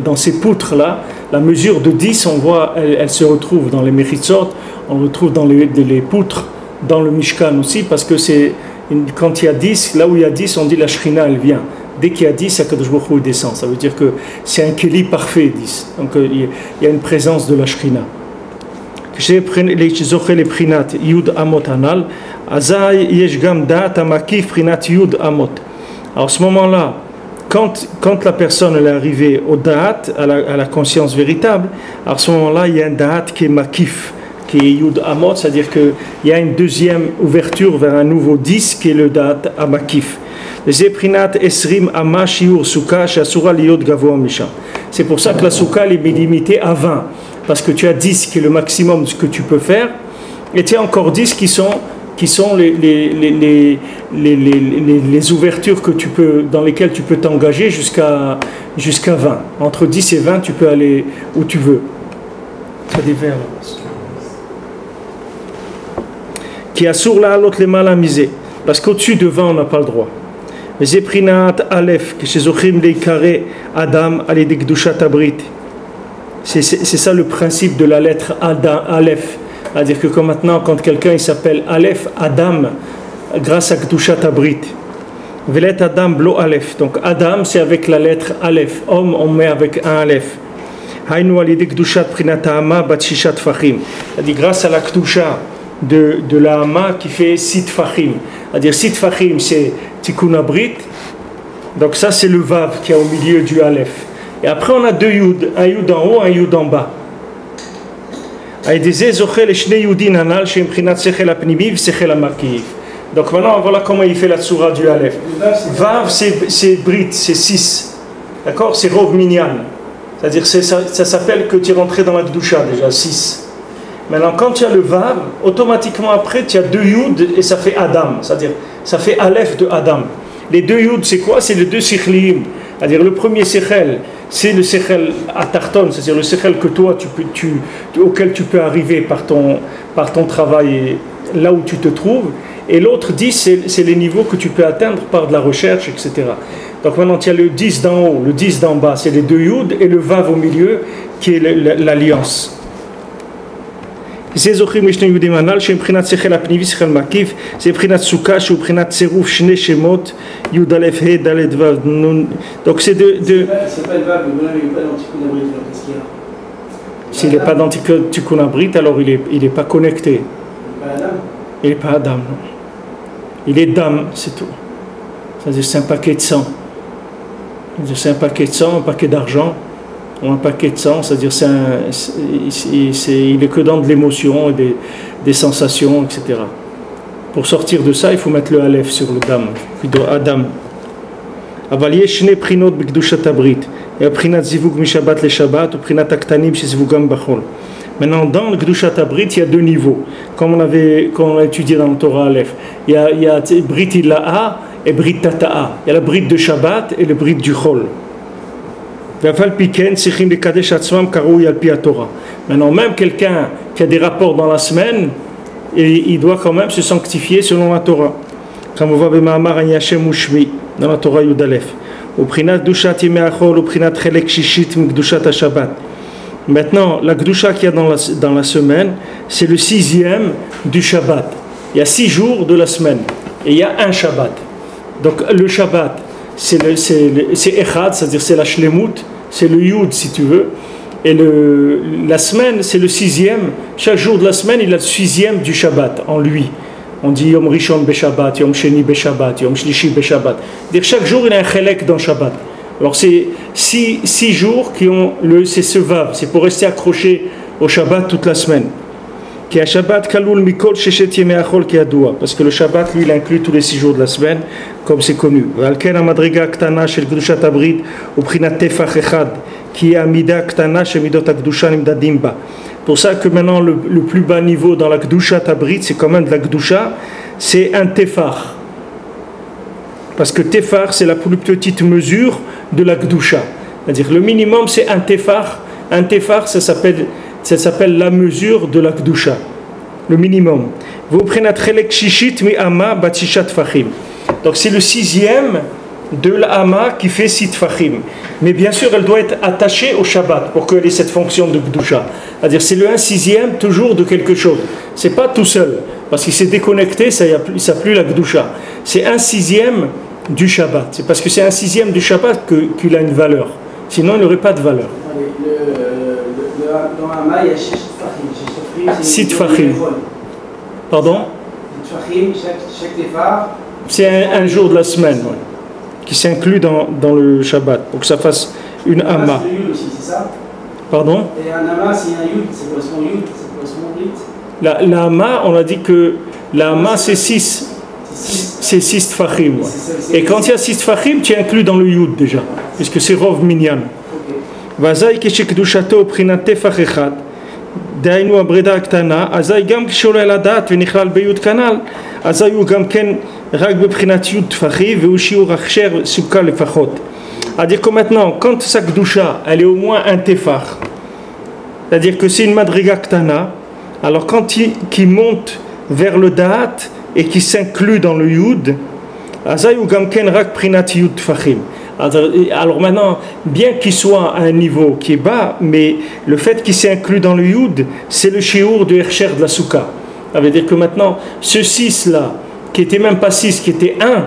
dans ces poutres-là, la mesure de 10, on voit, elle se retrouve dans les mechitzot, on retrouve dans les poutres, dans le Mishkan aussi, parce que il Quand il y a 10, là où il y a 10, on dit la Shrina, elle vient. Dès qu'il y a 10, Akadosh Baruch Hu descend. Ça veut dire que c'est un Keli parfait, 10. Donc il y a une présence de la Shrina. Alors à ce moment-là, quand la personne elle est arrivée au da'at, à la conscience véritable, à ce moment-là, il y a un da'at qui est makif, qui est yud amot, c'est-à-dire qu'il y a une deuxième ouverture vers un nouveau 10 qui est le da'at amakif. C'est pour ça que la souka est limitée à 20, parce que tu as 10 qui est le maximum de ce que tu peux faire, et tu as encore 10 qui sont les ouvertures dans lesquelles tu peux t'engager jusqu'à 20. Entre 10 et 20, tu peux aller où tu veux. Ça diffère. Qui assure là l'autre les mal amusés. Parce qu'au-dessus de 20, on n'a pas le droit. Zeprinat Aleph, que chez Zochim les carrés Adam, allez de Gdushat Abrit. C'est ça le principe de la lettre Adam, Aleph. C'est-à-dire que comme maintenant, quand quelqu'un il s'appelle Aleph, Adam, grâce à Gdushat Abrit. Velet Adam blo Aleph. Donc Adam, c'est avec la lettre Aleph. Homme, on met avec un Aleph. Hainu alide Gdushat Prinata Hama bat Shishat Fachim. C'est-à-dire grâce à la Gdusha de la Hama qui fait Sit Fachim. C'est-à-dire Sit Fachim, c'est Tikkun Abrit. Donc ça, c'est le Vav qui est au milieu du Aleph. Et après, on a deux Yud. Un Yud en haut, un Yud en bas. Donc maintenant voilà comment il fait la tsura du Aleph. Vav c'est Brit, c'est 6. D'accord, c'est Rov Minyan. C'est-à-dire ça s'appelle que tu es rentré dans la Gdusha déjà, 6. Maintenant quand tu as le Vav, automatiquement après tu as deux Yud et ça fait Adam. C'est-à-dire ça fait Aleph de Adam. Les deux Yud c'est quoi? C'est les deux Sikhlim. C'est-à-dire le premier Sechel, c'est le Sechel Atarton, c'est-à-dire le Sechel que toi, auquel tu peux arriver par ton travail, là où tu te trouves. Et l'autre 10, c'est les niveaux que tu peux atteindre par de la recherche, etc. Donc maintenant, il y a le 10 d'en haut, le 10 d'en bas, c'est les deux Yud, et le Vav au milieu, qui est l'alliance. C'est prinat sechel apnivi sechel makif, c'est prinat souka, c'est prinat seruf shne shemot yud alef he dalet vav nun. Donc c'est de c'est pas le vav, le bonhomme il n'est pas dans Tikkun Abrit, alors qu'est-ce qu'il y a? S'il n'est pas dans Tikkun Abrit, alors il est pas connecté. Il n'est pas Adam. Il est Dam, c'est tout. C'est-à-dire c'est un paquet de sang. C'est un paquet de sang, un paquet d'argent. Un paquet de sang, c'est-à-dire il n'est que dans de l'émotion, des sensations, etc. Pour sortir de ça, il faut mettre le Aleph sur le Dam, puis de Adam. Avaliye shne prinot b'Gdushat Abrit, et prinat zivug mishabat le Shabbat, ou prinat aktanim shezivugam bachol. Maintenant, dans le Gdushat Abrit, il y a deux niveaux, comme on a étudié dans le Torah Aleph. Il y a Brit Ilaha et Brit Tata'a. Il y a la Brit de Shabbat et le Brit du Chol. Maintenant, même quelqu'un qui a des rapports dans la semaine, il doit quand même se sanctifier selon la Torah. Comme on voit dans la Torah Yudalef. Maintenant, la Gdusha qu'il y a dans la semaine, c'est le 6e du Shabbat. Il y a 6 jours de la semaine et il y a un Shabbat. Donc le Shabbat, c'est Echad, c'est-à-dire c'est la Shlemut, c'est le Yud si tu veux, et la semaine c'est le 6e, chaque jour de la semaine il a le 6e du Shabbat en lui. On dit Yom Rishon Beshabbat, Yom Sheni Beshabbat, Yom Shlishi Beshabbat. C'est-à-dire chaque jour il a un Chelek dans Shabbat. Alors c'est 6 jours c'est ce Vav, c'est pour rester accroché au Shabbat toute la semaine. Parce que le Shabbat, lui, il inclut tous les 6 jours de la semaine, comme c'est connu. Pour ça que maintenant, le plus bas niveau dans la Gdushat Abrit, c'est quand même de la Gdusha, c'est un Tefar. Parce que Tefar, c'est la plus petite mesure de la Gdusha. C'est-à-dire, le minimum, c'est un Tefar. Un Tefar, ça s'appelle la mesure de la Gdusha, le minimum. Vous prenez Tchelek Shishit mi Ama Batishat Fachim. Donc c'est le 6e de l'ama qui fait sitfachim. Mais bien sûr, elle doit être attachée au Shabbat pour qu'elle ait cette fonction de Gdusha. C'est-à-dire, c'est le 1/6 toujours de quelque chose. C'est pas tout seul, parce qu'il s'est déconnecté, ça n'a plus la Gdusha. C'est 1/6 du Shabbat. C'est parce que c'est 1/6 du Shabbat qu'il a une valeur. Sinon, il n'aurait pas de valeur. Dans l'ama, il y a sitfachim. Pardon? Chaque tefar. C'est un jour de la semaine, ouais, qui s'inclut dans le Shabbat, pour que ça fasse une amma. C'est le yud aussi, c'est ça? Pardon? Et un amma, c'est un yud, ça correspond yud, ça correspond brit. La amma, on a dit que la amma c'est 6. C'est 6 tfachim. Ouais. Et quand il y a 6 tfachim, tu es inclus dans le yud déjà, puisque c'est rov minyan. Vazaï keshekdushato prinat tefach echad. דהיינו הברדה הקטנה, אזי גם כשעולה לדעת ונכלל ביוד כנ"ל, אזי הוא גם כן רק בבחינת יוד טפחי והוא שיעור הכשר סוכה לפחות. C'est-à-dire que maintenant, quand sa gdusha, elle est au moins un tefach, c'est-à-dire que c'est une madriga ktana, alors quand il monte vers le da'at et qui s'inclut dans le yud, אזי הוא גם כן רק בחינת יוד טפחים. Alors maintenant, bien qu'il soit à un niveau qui est bas, mais le fait qu'il s'est inclus dans le yud, c'est le shiur de Hersher de la Souka. Ça veut dire que maintenant, ce 6 là, qui était même pas 6, qui était 1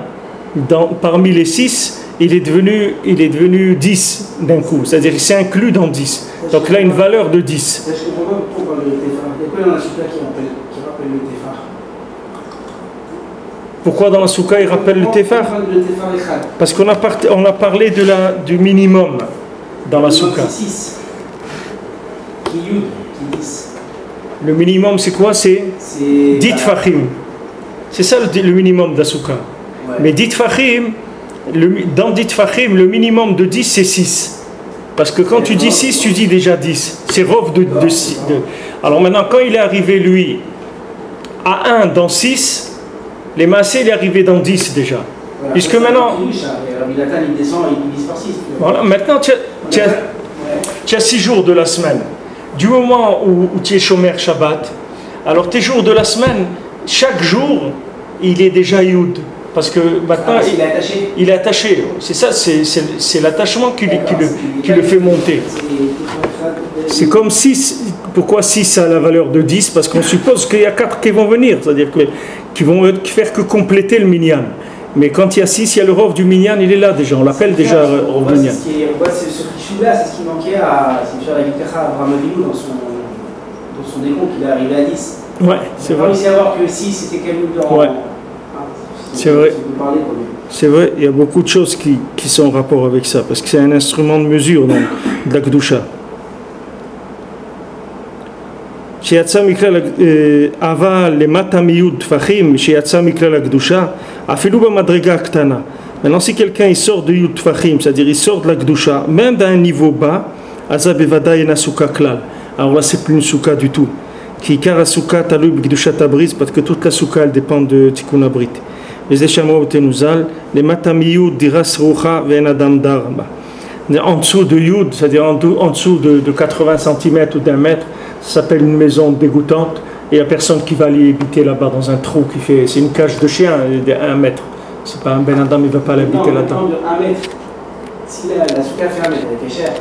parmi les 6, il est devenu 10 d'un coup. C'est-à-dire qu'il s'est inclus dans 10. Donc là, une valeur de 10. Je ne comprends pas pourquoi le tefar. Il y a quoi dans la Souka qui rappelle le tefar? Pourquoi dans la Souka il rappelle le tefar? Parce qu'on a parlé du minimum dans la Souka. Le minimum c'est quoi? C'est 10 tfachim. C'est ça le minimum de la Souka. Ouais. Mais 10 tfachim, dans 10 tfachim, le minimum de 10 c'est 6. Parce que quand tu dis 6, tu dis déjà 10. C'est rov de 6. Alors maintenant, quand il est arrivé lui à 1 dans 6, les massés, il est arrivé dans 10 déjà. Voilà, puisque maintenant. Il descend, il divise par 6. Voilà, maintenant tu as 6 jours de la semaine. Du moment où tu es Shomer Shabbat, alors tes jours de la semaine, chaque jour, il est déjà Yud. Parce que maintenant, il est attaché. C'est ça, c'est l'attachement qui le fait monter. C'est comme 6. Pourquoi 6 a la valeur de 10? Parce qu'on suppose qu'il y a 4 qui vont venir. C'est-à-dire qui vont faire que compléter le minyan. Mais quand il y a 6, il y a le rov du minyan, il est là déjà. On l'appelle déjà rov minyan. On voit ce Kishou-là, c'est ce qui manquait à Abraham Avinu dans son décompte, il est arrivé à 10. Ouais, c'est vrai. Il faut savoir que 6 c'était quel dans. Ouais. C'est vrai. C'est vrai, il y a beaucoup de choses qui sont en rapport avec ça, parce que c'est un instrument de mesure donc, de la Kedusha. שיצא מכלל אבל למטה מיוד טפחים שיצא מכלל הקדושה אפילו במדרגה הקטנה. Maintenant si quelqu'un il sort de יוד טפחים, c'est-à-dire il sort de la קדושה, même d'un niveau bas, אז בוודאי אינה סוכה כלל. Alors là c'est plus une souka du tout. כי עיקר הסוכה תלוי בקדושת הברית, parce que toute la souka elle dépend de תיקון הברית. וזה שאמרו בתנוזל למטה מיוד דירה סרוחה ואין אדם דר בה. En dessous de Yud, c'est-à-dire en dessous de 80 cm ou d'un mètre, ça s'appelle une maison dégoûtante et il n'y a personne qui va aller habiter là-bas dans un trou qui fait. C'est une cage de chien de 1 mètre. C'est pas un Ben Adam, il ne va pas l'habiter là-dedans. Non, de 1 mètre. Si la souka fait 1 mètre, elle fait cher.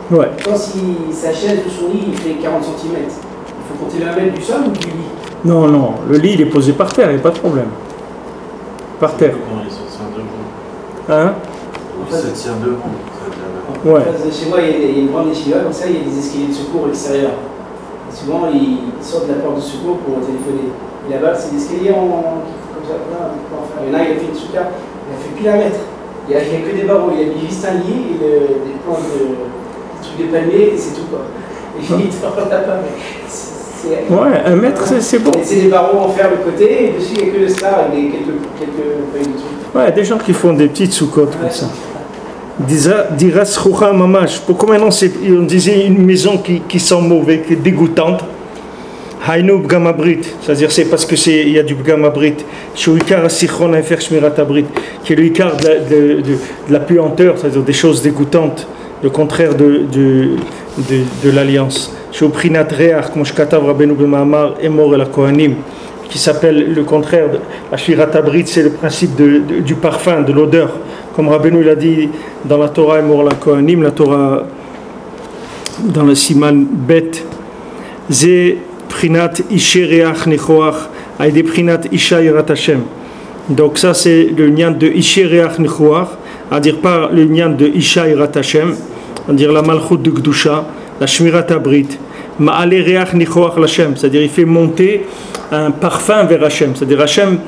Ouais. Quand si sa chaise ou son lit il fait 40 cm, il faut compter le 1 mètre du sol ou du lit? Non, non, le lit il est posé par terre, il n'y a pas de problème. Par terre. Il se tient debout. Hein? Il se tient debout. Ouais. En face de chez moi, il y a une grande échelle, comme ça, il y a des escaliers de secours extérieurs. Et souvent, ils sortent de la porte de secours pour téléphoner. Et là-bas, c'est des escaliers comme ça. Il y en a, il a fait une souka, il a fait plus d'1 mètre. Il n'y a que des barreaux, il a mis juste un lit et des plantes des trucs de palmiers, et c'est tout quoi. Et il dit, t'en as pas, mais ouais, 1 mètre, c'est bon. Et c'est des barreaux en fer de côté, et dessus, il n'y a que le star et quelques feuilles de trucs. Ouais, des gens qui font des petites soukottes comme ça. Dira Sroucha Mamash. Pourquoi maintenant on disait une maison qui sent mauvais, qui est dégoûtante? Hainu Bgamabrit. C'est-à-dire c'est parce qu'il y a du Bgamabrit. Shouikar Asichron Efer Shmirat Abrit. Qui est le ikar de la puanteur, c'est-à-dire des choses dégoûtantes, le contraire de l'alliance. Shouprinat Reach, comme Shkatav Rabbeinu B'Ma'amar, Emor El HaKohanim, qui s'appelle le contraire de la Shmirat Abrit, c'est le principe du parfum, de l'odeur. Comme Rabbeinu l'a dit dans la Torah et Mor la Kohanim, la Torah dans le Siman Bet, Ze Prinat Ishe Reach Nechoach, Aïde Prinat Isha Yirat Hashem. Donc ça c'est le nian de Ishe Reach Nechoach, à dire par le nian de Isha Yirat Hashem, à dire la Malchut de Gdusha, la Shmirat Abrit, Ma'ale Reach Nechoach Hashem, c'est-à-dire il fait monter un parfum vers Hashem, c'est-à-dire Hashem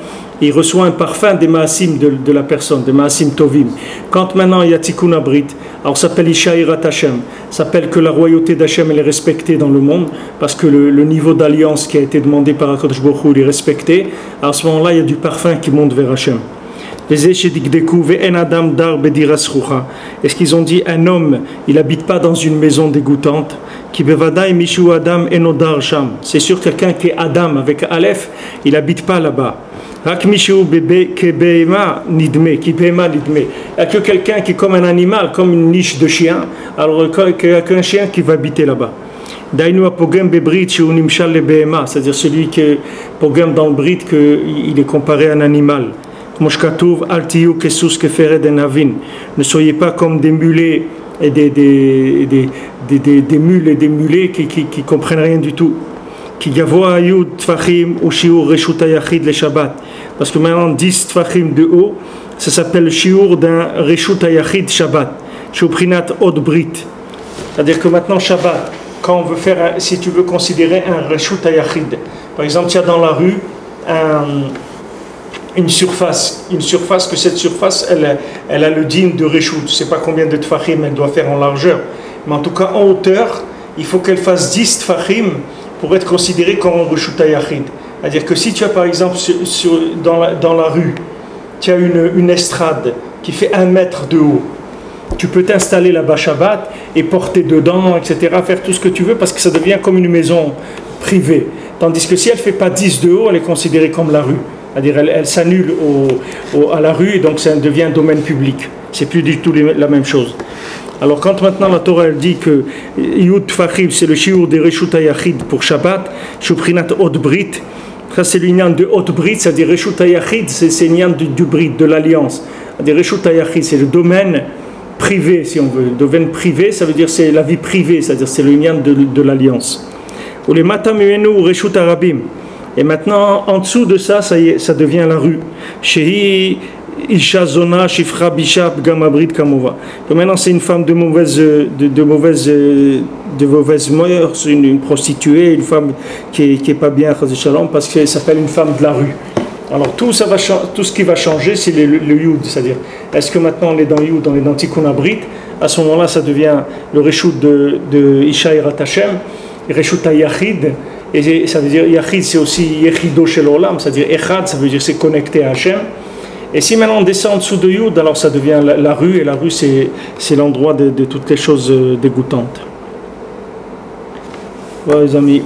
il reçoit un parfum des maasim de la personne, des maasim tovim. Quand maintenant il y a tikkun abrit, alors ça s'appelle Isha Yirat Hashem, ça s'appelle que la royauté d'Hashem elle est respectée dans le monde, parce que le niveau d'alliance qui a été demandé par HaKadosh Baruch Hu, il est respecté. Alors à ce moment-là, il y a du parfum qui monte vers Hashem. Est-ce qu'ils ont dit un homme, il n'habite pas dans une maison dégoûtante? C'est sûr quelqu'un qui est Adam avec Aleph, il n'habite pas là-bas. Il n'y a que quelqu'un qui est comme un animal, comme une niche de chien, alors il n'y a qu'un chien qui va habiter là-bas. C'est-à-dire celui qui est pogam dans le brit, qu'il est comparé à un animal. Ne soyez pas comme des mulets et des mules et des mulets qui comprennent rien du tout. Parce que maintenant 10 tfachim de haut, ça s'appelle le shiur d'un reshut hayachid Shabbat, shuprinat od brit. C'est-à-dire que maintenant Shabbat, quand on veut faire, si tu veux considérer un reshut hayachid, par exemple, il y a dans la rue une surface que cette surface, elle a le din de reshut. Je ne sais pas combien de tfachim elle doit faire en largeur, mais en tout cas en hauteur, il faut qu'elle fasse 10 tfachim pour être considérée comme un reshut hayachid. C'est-à-dire que si tu as par exemple dans la rue, tu as une estrade qui fait 1 mètre de haut, tu peux t'installer là-bas Shabbat et porter dedans, etc., faire tout ce que tu veux parce que ça devient comme une maison privée. Tandis que si elle ne fait pas 10 de haut, elle est considérée comme la rue. C'est-à-dire elle s'annule à la rue et donc ça devient un domaine public. C'est plus du tout la même chose. Alors quand maintenant la Torah elle dit que Yud Tfachim c'est le shiur des Reshut Hayachid pour Shabbat, Shuprinat Od Brit, ça c'est l'union de Od Brit, c'est-à-dire Reshut Hayachid, c'est l'union du Brit, de l'alliance. C'est-à-dire Reshut Hayachid c'est le domaine privé si on veut. Le domaine privé ça veut dire c'est la vie privée, c'est-à-dire c'est l'union de l'alliance. Ou les Matamenu ou Reshut Arabim. Et maintenant en dessous de ça, ça y est, ça devient la rue. Shehi Isha Zona Shifra Bishab Gamabrit Kamova. Donc maintenant c'est une femme de mauvaise mœurs, une prostituée, une femme qui est pas bien parce qu'elle s'appelle une femme de la rue. Alors tout ce qui va changer c'est le Yud, c'est-à-dire est-ce que maintenant on est dans Yud, on est dans Tikkun Abrit, à ce moment-là ça devient le Reshut de Isha Yirat Hashem, Reshut Hayachid, et ça veut dire Yachid c'est aussi Yechido Shel Olam, c'est-à-dire Echad, ça veut dire c'est connecté à Hashem. Et si maintenant on descend en dessous de Yud, alors ça devient la rue, et la rue c'est l'endroit de toutes les choses dégoûtantes. Voilà les amis.